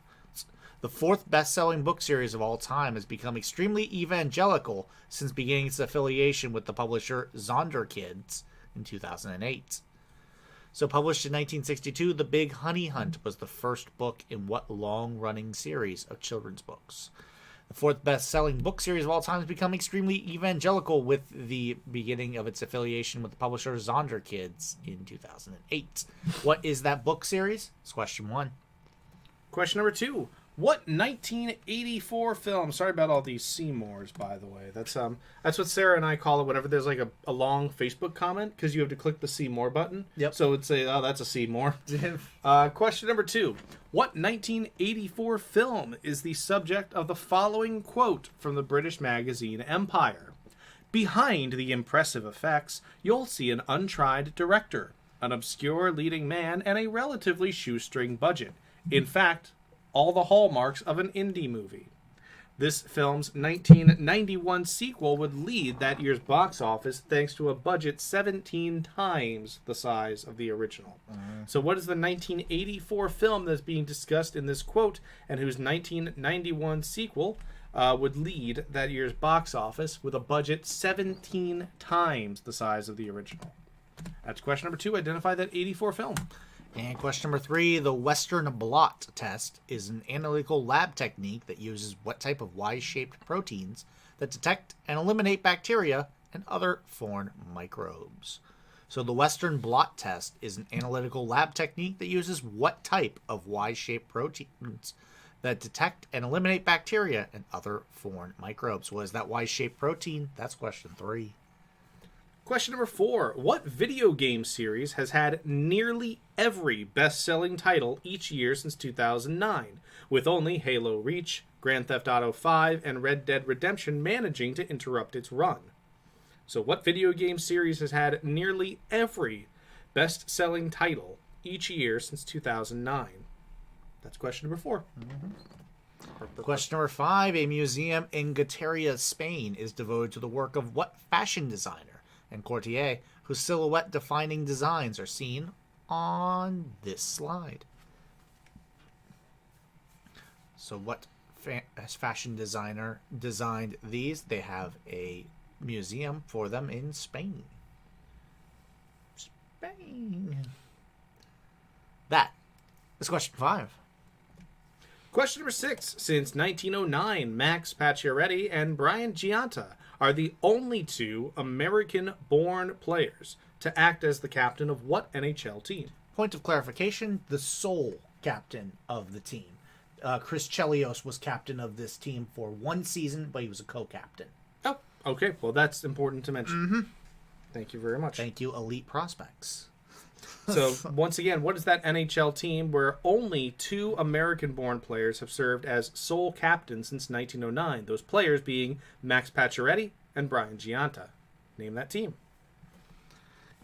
A: The 4th best-selling book series of all time has become extremely evangelical since beginning its affiliation with the publisher Zonderkids in 2008. So published in 1962, The Big Honey Hunt was the first book in what long-running series of children's books? The 4th best-selling book series of all time has become extremely evangelical with the beginning of its affiliation with the publisher Zonderkids in 2008. What is that book series? It's question 1.
B: Question number 2. What 1984 film? Sorry about all these Seymours, by the way. That's what Sarah and I call it whenever there's like a long Facebook comment, because you have to click the see more button.
A: Yep.
B: So it'd say, oh, that's a Seymour. Question number 2. What 1984 film is the subject of the following quote from the British magazine Empire? Behind the impressive effects, you'll see an untried director, an obscure leading man, and a relatively shoestring budget. In fact, all the hallmarks of an indie movie. This film's 1991 sequel would lead that year's box office thanks to a budget 17 times the size of the original. So what is the 1984 film that's being discussed in this quote, and whose 1991 sequel would lead that year's box office with a budget 17 times the size of the original? That's question number 2. Identify that 84 film.
A: And question number 3, the Western blot test is an analytical lab technique that uses what type of Y-shaped proteins that detect and eliminate bacteria and other foreign microbes. So the Western blot test is an analytical lab technique that uses what type of Y-shaped proteins that detect and eliminate bacteria and other foreign microbes. What is that Y-shaped protein? That's question 3.
B: Question number 4. What video game series has had nearly every best-selling title each year since 2009, with only Halo Reach, Grand Theft Auto 5, and Red Dead Redemption managing to interrupt its run? So what video game series has had nearly every best-selling title each year since 2009? That's question number 4.
A: Question number 5, a museum in Guetaria, Spain is devoted to the work of what fashion designer and courtier whose silhouette-defining designs are seen on this slide? So what fashion designer designed these? They have a museum for them in Spain. Spain. That is question 5.
B: Question number 6. Since 1909, Max Pacioretty and Brian Giunta are the only 2 American-born players to act as the captain of what NHL team?
A: Point of clarification, the sole captain of the team. Chris Chelios was captain of this team for 1 season, but he was a co-captain.
B: Oh, okay. Well, that's important to mention. Thank you very much.
A: Thank you, elite prospects.
B: So, once again, what is that NHL team where only 2 American-born players have served as sole captains since 1909? Those players being Max Pacioretty and Brian Giunta. Name that team.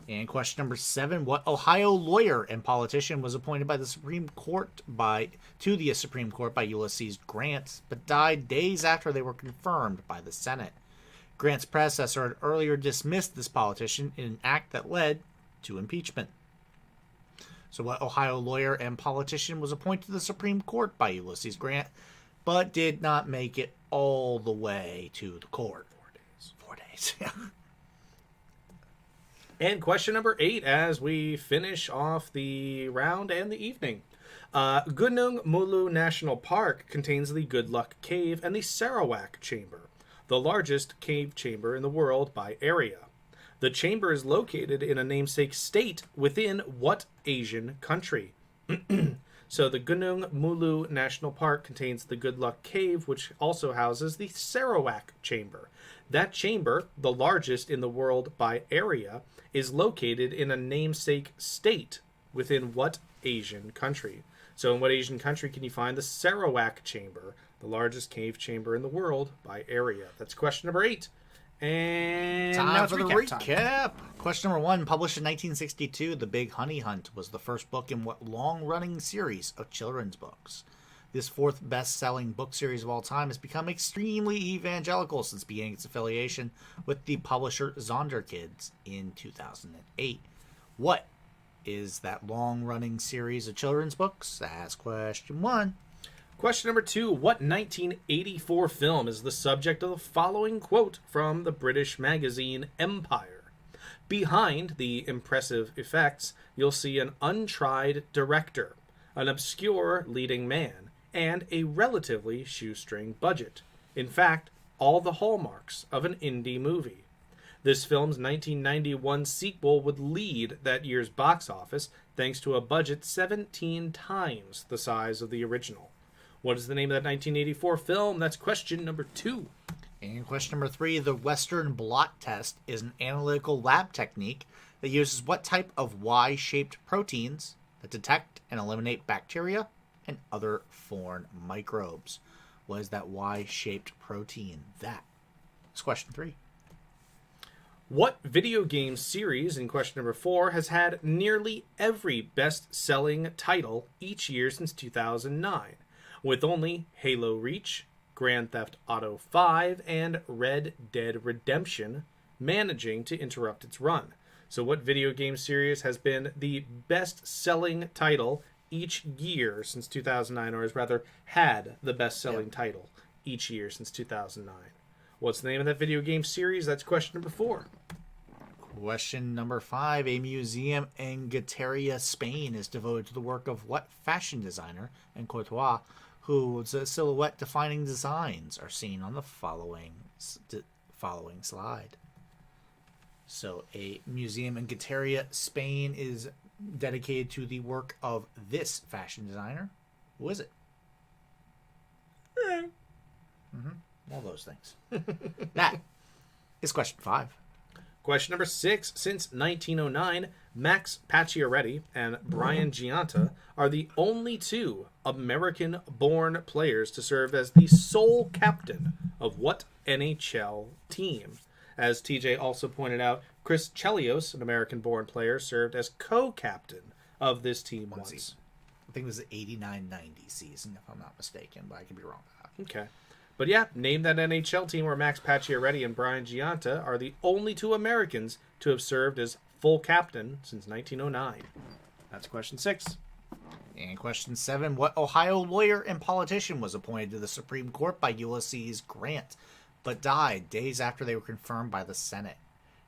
A: And question number 7, what Ohio lawyer and politician was appointed by the Supreme Court to the Supreme Court by Ulysses Grant, but died days after they were confirmed by the Senate? Grant's predecessor had earlier dismissed this politician in an act that led to impeachment. So what Ohio lawyer and politician was appointed to the Supreme Court by Ulysses Grant, but did not make it all the way to the court? 4 days. Yeah.
B: And question number 8 as we finish off the round and the evening. Gunung Mulu National Park contains the Good Luck Cave and the Sarawak Chamber, the largest cave chamber in the world by area. The chamber is located in a namesake state within what Asian country? So the Gunung Mulu National Park contains the Good Luck Cave, which also houses the Sarawak Chamber. That chamber, the largest in the world by area, is located in a namesake state within what Asian country? So in what Asian country can you find the Sarawak Chamber, the largest cave chamber in the world by area? That's question number 8. And now
A: Time
B: it's
A: for the
B: recap
A: recap. Question number 1, published in 1962, The Big Honey Hunt was the first book in what long-running series of children's books? This 4th best-selling book series of all time has become extremely evangelical since beginning its affiliation with the publisher Zonderkids in 2008. What is that long-running series of children's books? That's question 1.
B: Question number 2, what 1984 film is the subject of the following quote from the British magazine Empire? Behind the impressive effects, you'll see an untried director, an obscure leading man, and a relatively shoestring budget. In fact, all the hallmarks of an indie movie. This film's 1991 sequel would lead that year's box office thanks to a budget 17 times the size of the original. What is the name of that 1984 film? That's question number 2.
A: And question number 3, the Western blot test is an analytical lab technique that uses what type of Y-shaped proteins that detect and eliminate bacteria and other foreign microbes. What is that Y-shaped protein? That is question 3.
B: What video game series, in question number 4, has had nearly every best-selling title each year since 2009, with only Halo Reach, Grand Theft Auto 5, and Red Dead Redemption managing to interrupt its run? So what video game series has been the best-selling title each year since 2009, or has rather had the best-selling title each year since 2009? What's the name of that video game series? That's question number 4.
A: Question number 5. A museum in Guetaria, Spain is devoted to the work of what fashion designer and courtier whose silhouette-defining designs are seen on the following slide. So a museum in Guetaria, Spain is dedicated to the work of this fashion designer. Who is it? All those things. That is question 5.
B: Question number 6. Since 1909, Max Pacioretty and Brian Giunta are the only 2 American-born players to serve as the sole captain of what NHL team? As TJ also pointed out, Chris Chelios, an American-born player, served as co-captain of this team once.
A: Season. I think it was the 89-90 season, if I'm not mistaken, but I could be wrong about that.
B: Okay. But yeah, name that NHL team where Max Pacioretty and Brian Giunta are the only 2 Americans to have served as full captain since 1909. That's question 6.
A: And question 7. What Ohio lawyer and politician was appointed to the Supreme Court by Ulysses Grant, but died days after they were confirmed by the Senate?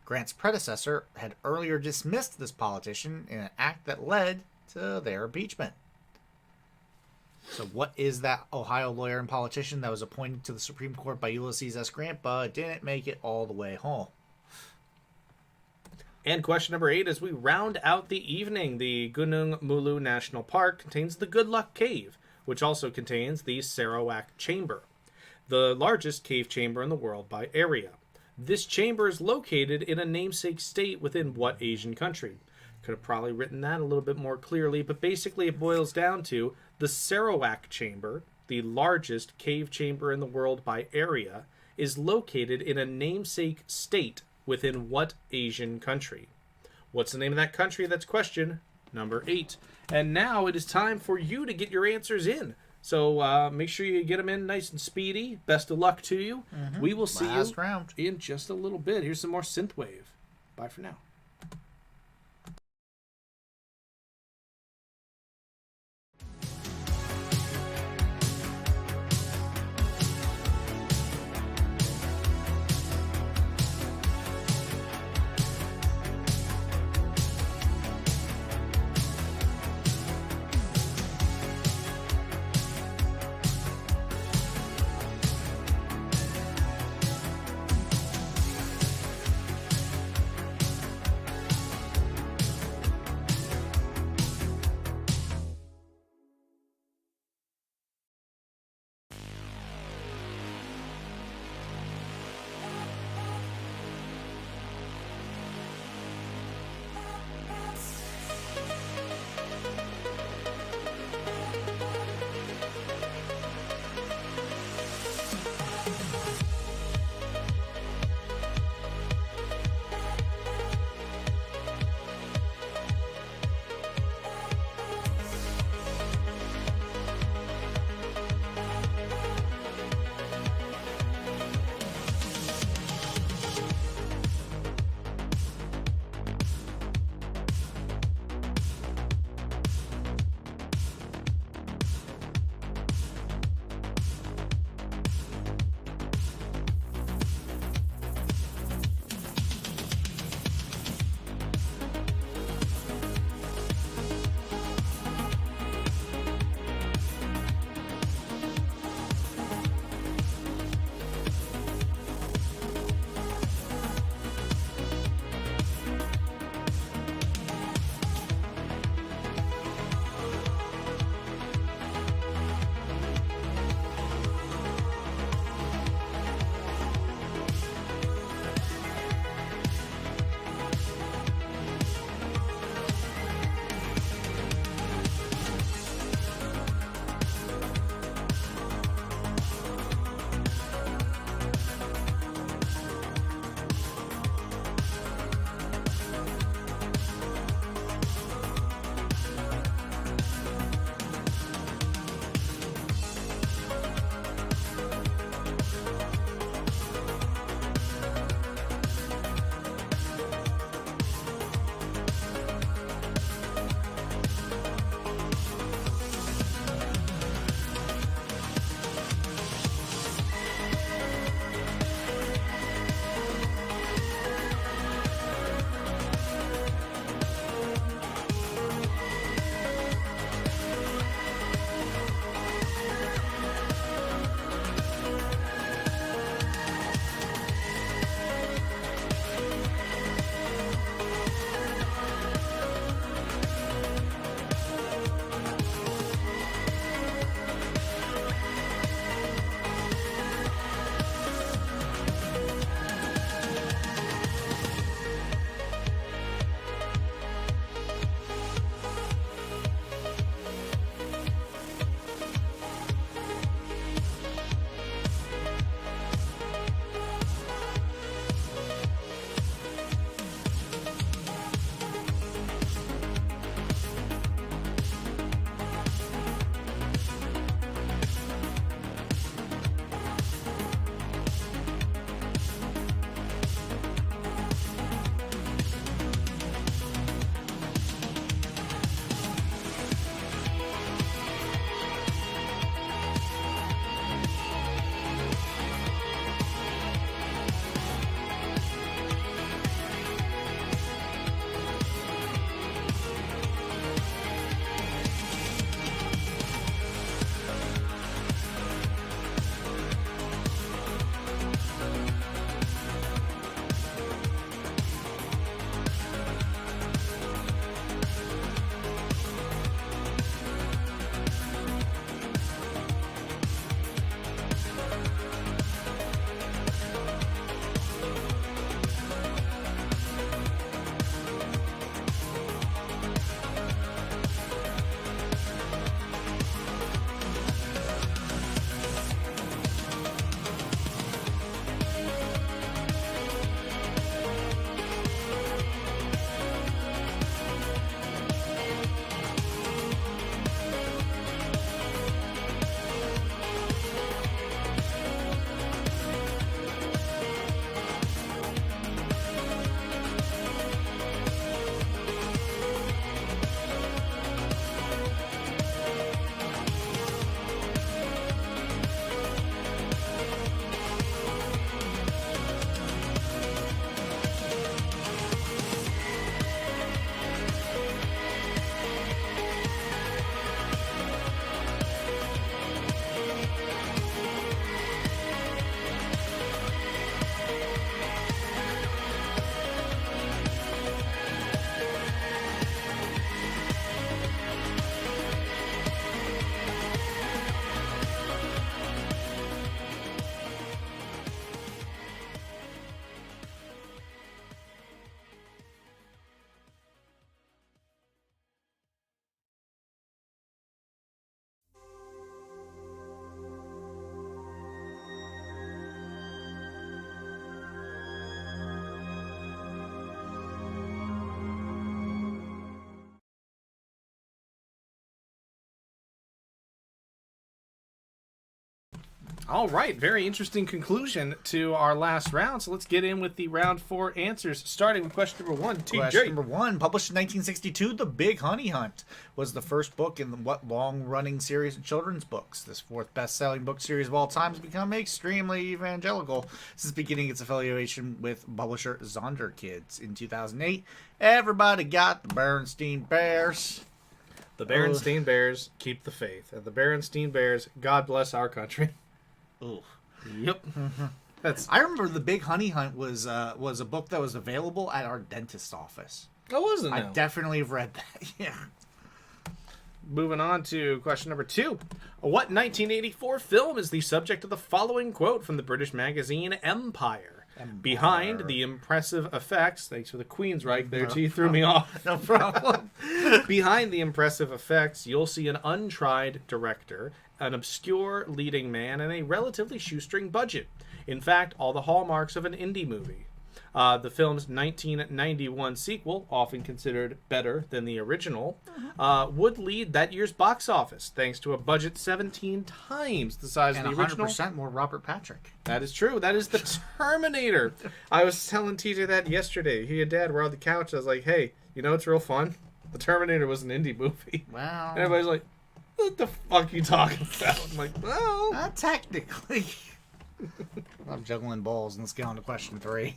A: Grant's predecessor had earlier dismissed this politician in an act that led to their impeachment. So what is that Ohio lawyer and politician that was appointed to the Supreme Court by Ulysses S. Grant but didn't make it all the way home?
B: And question number 8, as we round out the evening, the Gunung Mulu National Park contains the Good Luck Cave, which also contains the Sarawak Chamber, the largest cave chamber in the world by area. This chamber is located in a namesake state within what Asian country? Could have probably written that a little bit more clearly, but basically it boils down to the Sarawak Chamber, the largest cave chamber in the world by area, is located in a namesake state within what Asian country? What's the name of that country? That's question number 8. And now it is time for you to get your answers in. So make sure you get them in nice and speedy. Best of luck to you. We will see
A: Last
B: you
A: round.
B: in just a little bit. Here's some more Synthwave. Bye for now. All right, very interesting conclusion to our last round. So let's get in with the round 4 answers, starting with question number 1.
A: Question number 1, published in 1962, The Big Honey Hunt was the first book in what long-running series of children's books? This fourth best-selling book series of all time has become extremely evangelical since beginning its affiliation with publisher Zonder Kids in 2008. Everybody got the Berenstain Bears.
B: The Berenstain Bears keep the faith, and the Berenstain Bears, God bless our country.
A: Ooh.
B: Yep.
A: I remember The Big Honey Hunt was a book that was available at our dentist's office.
B: Oh, wasn't
A: I
B: it?
A: definitely have read that. Yeah.
B: Moving on to question number 2. What 1984 film is the subject of the following quote from the British magazine Empire? Behind the impressive effects, thanks for the Queensryche there, T, threw me off.
A: No problem.
B: Behind the impressive effects, you'll see an untried director, an obscure leading man, and a relatively shoestring budget. In fact, all the hallmarks of an indie movie. The film's 1991 sequel, often considered better than the original, would lead that year's box office, thanks to a budget 17 times the size
A: And
B: of the original.
A: 100% more Robert Patrick.
B: That is true. That is the Terminator. I was telling TJ that yesterday. He and Dad were on the couch. I was like, hey, you know what's real fun? The Terminator was an indie movie.
A: Wow.
B: And everybody's like, what the fuck are you talking about? I'm like, well...
A: Technically. I'm juggling balls. Let's get on to question 3.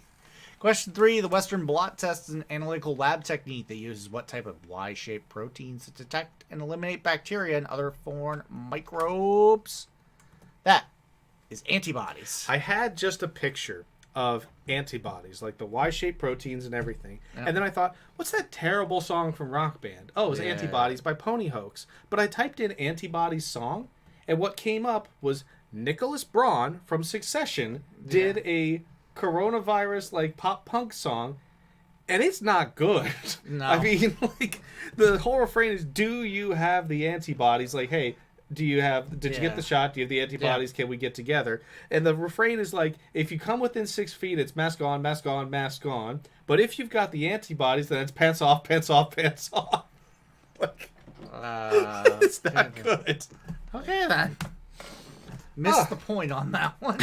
A: Question 3, the Western blot test is an analytical lab technique that uses what type of Y-shaped proteins to detect and eliminate bacteria and other foreign microbes? That is antibodies.
B: I had just a picture of antibodies, like the Y-shaped proteins and everything.
A: Yep.
B: And then I thought, what's that terrible song from Rock Band? Oh, it was
A: Yeah.
B: Antibodies by Pony Hoax. But I typed in Antibodies song, and what came up was Nicholas Braun from Succession did a coronavirus like pop punk song, and it's not good.
A: No.
B: I mean, like, the whole refrain is, do you have the antibodies? Like, hey, did you get the shot? Do you have the antibodies? Can we get together? And the refrain is like, if you come within 6 feet, it's mask on, mask on, mask on. But if you've got the antibodies, then it's pants off, pants off, pants off. Like, it's not good.
A: Okay, then. Missed the point on that one.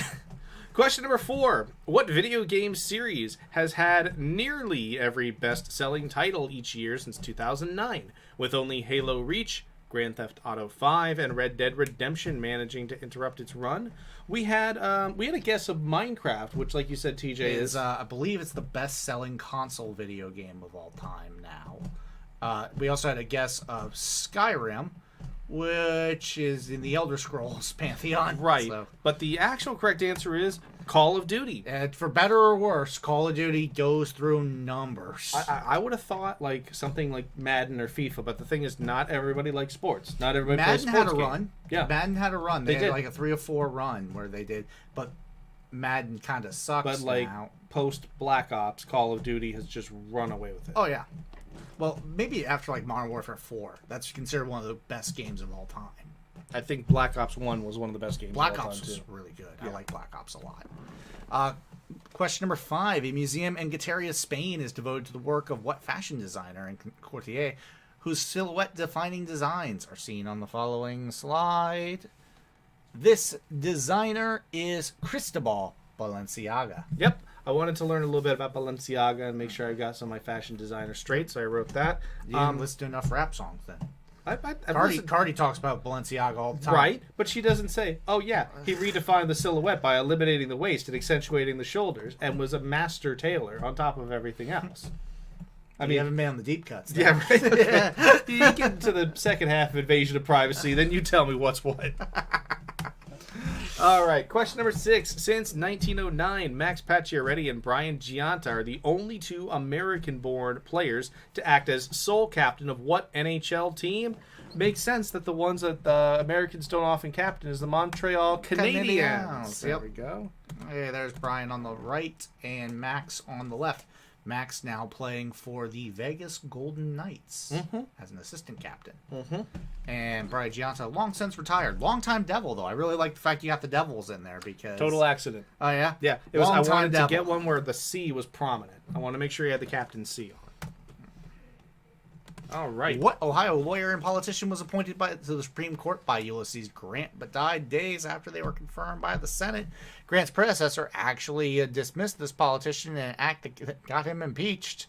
B: Question number 4. What video game series has had nearly every best-selling title each year since 2009, with only Halo Reach, Grand Theft Auto 5, and Red Dead Redemption managing to interrupt its run? We had a guess of Minecraft, which, like you said, TJ, is
A: I believe it's the best-selling console video game of all time now. We also had a guess of Skyrim, which is in the Elder Scrolls pantheon.
B: right.
A: So,
B: But the actual correct answer is Call of Duty.
A: for better or worse, Call of Duty goes through numbers.
B: I would have thought like something like Madden or FIFA, but the thing is, not everybody likes sports. Not everybody
A: Madden
B: plays sports
A: had a
B: games.
A: run.
B: Yeah,
A: Madden had a run. They
B: They
A: had
B: did.
A: like a 3 or 4 run where they did, but Madden kind of sucks
B: but like
A: now.
B: post Black Ops, Call of Duty has just run away with it.
A: Oh yeah. Well, maybe after like Modern Warfare 4, that's considered one of the best games of all time.
B: I think Black Ops 1 was one of the best games.
A: Black
B: of all
A: Ops
B: time,
A: was
B: too.
A: really good. I like Black Ops a lot. Question number 5. A museum in Getaria, Spain is devoted to the work of what fashion designer and courtier whose silhouette-defining designs are seen on the following slide? This designer is Cristobal Balenciaga.
B: Yep. I wanted to learn a little bit about Balenciaga and make sure I got some of my fashion designers straight, so I wrote that.
A: You didn't listen to enough rap songs then.
B: I've
A: Cardi talks about Balenciaga all the time.
B: right, but she doesn't say, oh yeah, he redefined the silhouette by eliminating the waist and accentuating the shoulders and was a master tailor on top of everything else. I
A: You
B: mean,
A: haven't been on the deep cuts. then.
B: yeah, right. You get into the second half of Invasion of Privacy, then you tell me what's what. All right, question number 6. Since 1909, Max Pacioretty and Brian Giunta are the only 2 American-born players to act as sole captain of what NHL team? Makes sense that the ones that the Americans don't often captain is the Montreal Canadiens. There
A: Yep.
B: we go.
A: Okay, there's Brian on the right and Max on the left. Max now playing for the Vegas Golden Knights as an assistant captain. And Brian Giunta, long since retired. Long-time Devil, though. I really like the fact you got the Devils in there because...
B: Total accident.
A: Oh, yeah?
B: Yeah, it was. I
A: Long-time
B: wanted to
A: Devil.
B: get one where the C was prominent. I want to make sure you had the captain C on. All right.
A: What Ohio lawyer and politician was appointed to the Supreme Court by Ulysses Grant, but died days after they were confirmed by the Senate? Grant's predecessor actually dismissed this politician in an act that got him impeached.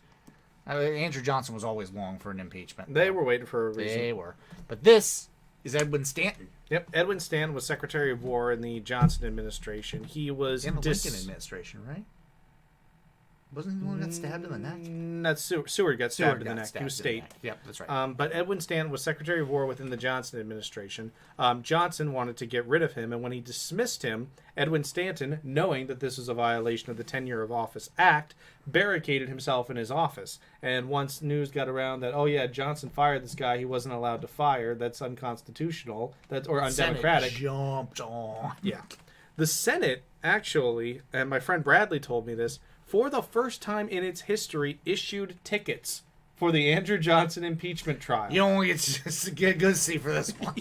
A: Andrew Johnson was always long for an impeachment.
B: They were waiting for a reason.
A: They were. But this is Edwin Stanton.
B: Yep, Edwin Stanton was Secretary of War in the Johnson administration. He was
A: In the Lincoln administration, right? Wasn't he the one who got stabbed in the neck?
B: That's Seward got stabbed in the neck. He was state.
A: Yep, that's right.
B: But Edwin Stanton was Secretary of War within the Johnson administration. Johnson wanted to get rid of him, and when he dismissed him, Edwin Stanton, knowing that this was a violation of the Tenure of Office Act, barricaded himself in his office. And once news got around that, oh yeah, Johnson fired this guy he wasn't allowed to fire, that's unconstitutional, or undemocratic.
A: Senate jumped on.
B: Yeah. The Senate, actually, and my friend Bradley told me this, for the first time in its history, issued tickets for the Andrew Johnson impeachment trial.
A: You only get a good seat for this one.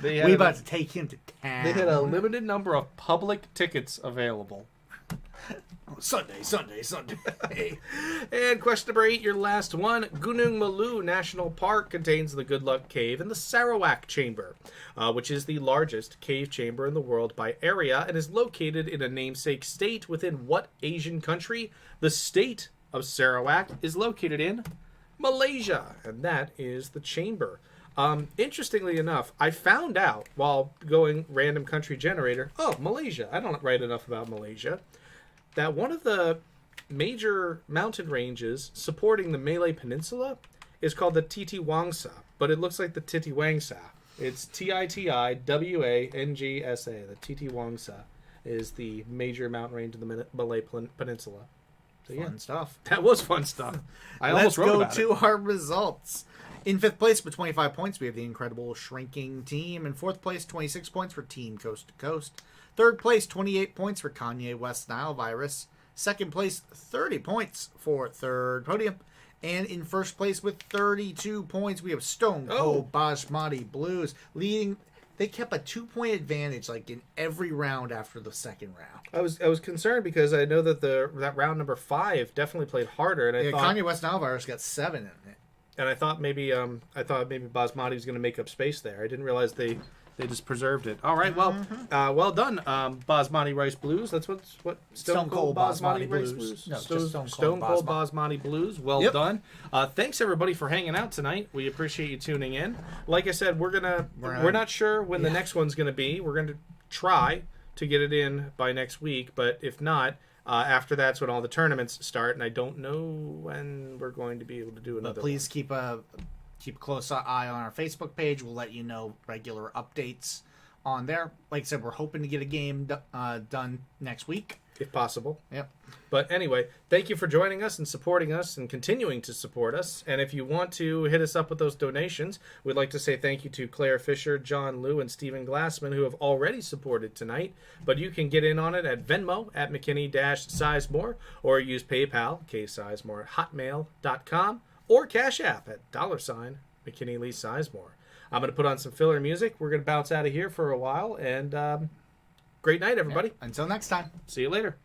B: We
A: We about to take him to town.
B: They had a limited number of public tickets available.
A: Sunday.
B: And question number 8, your last one. Gunung Malu National Park contains the Good Luck Cave and the Sarawak Chamber, which is the largest cave chamber in the world by area and is located in a namesake state within what Asian country? The state of Sarawak is located in Malaysia, and that is the chamber. Interestingly enough, I found out while going random country generator, Malaysia. I don't write enough about Malaysia. That one of the major mountain ranges supporting the Malay Peninsula is called the Titiwangsa, but it looks like the Titiwangsa. It's Titiwangsa. The Titiwangsa is the major mountain range of the Malay Peninsula. So, yeah,
A: Fun stuff.
B: that was fun stuff. I
A: Let's
B: almost wrote
A: go
B: about
A: to
B: it.
A: our results. In 5th place with 25 points, we have the incredible Shrinking Team. In 4th place, 26 points for Team Coast to Coast. 3rd place, 28 points for Kanye West Nile Virus. 2nd place, 30 points for Third Podium. And in 1st place with 32 points, we have Stone Cold Basmati Blues leading. They kept a 2-point advantage like in every round after the 2nd round.
B: I was concerned because I know that that round number 5 definitely played harder, and I thought
A: Kanye West Nile Virus got 7 in it.
B: And I thought maybe Basmati was going to make up space there. I didn't realize they just preserved it. All right, well, well done, Basmati Rice Blues. That's what Stone Cold Basmati Rice Blues.
A: No, just
B: Stone Cold Basmati Blues. Well done. Thanks everybody for hanging out tonight. We appreciate you tuning in. Like I said, we're not sure when the next one's going to be. We're going to try to get it in by next week, but if not. After that's when all the tournaments start, and I don't know when we're going to be able to do another.
A: But please keep a close eye on our Facebook page. We'll let you know regular updates on there. Like I said, we're hoping to get a game done next week.
B: if possible.
A: Yep.
B: But anyway, thank you for joining us and supporting us and continuing to support us. And if you want to hit us up with those donations, we'd like to say thank you to Claire Fisher, John Liu, and Stephen Glassman, who have already supported tonight. But you can get in on it at Venmo at McKinney-Sizemore, or use PayPal, ksizemore at hotmail.com, or Cash App at $ McKinney Lee Sizemore. I'm going to put on some filler music. We're going to bounce out of here for a while. And great night, everybody.
A: Yep. Until next time.
B: See you later.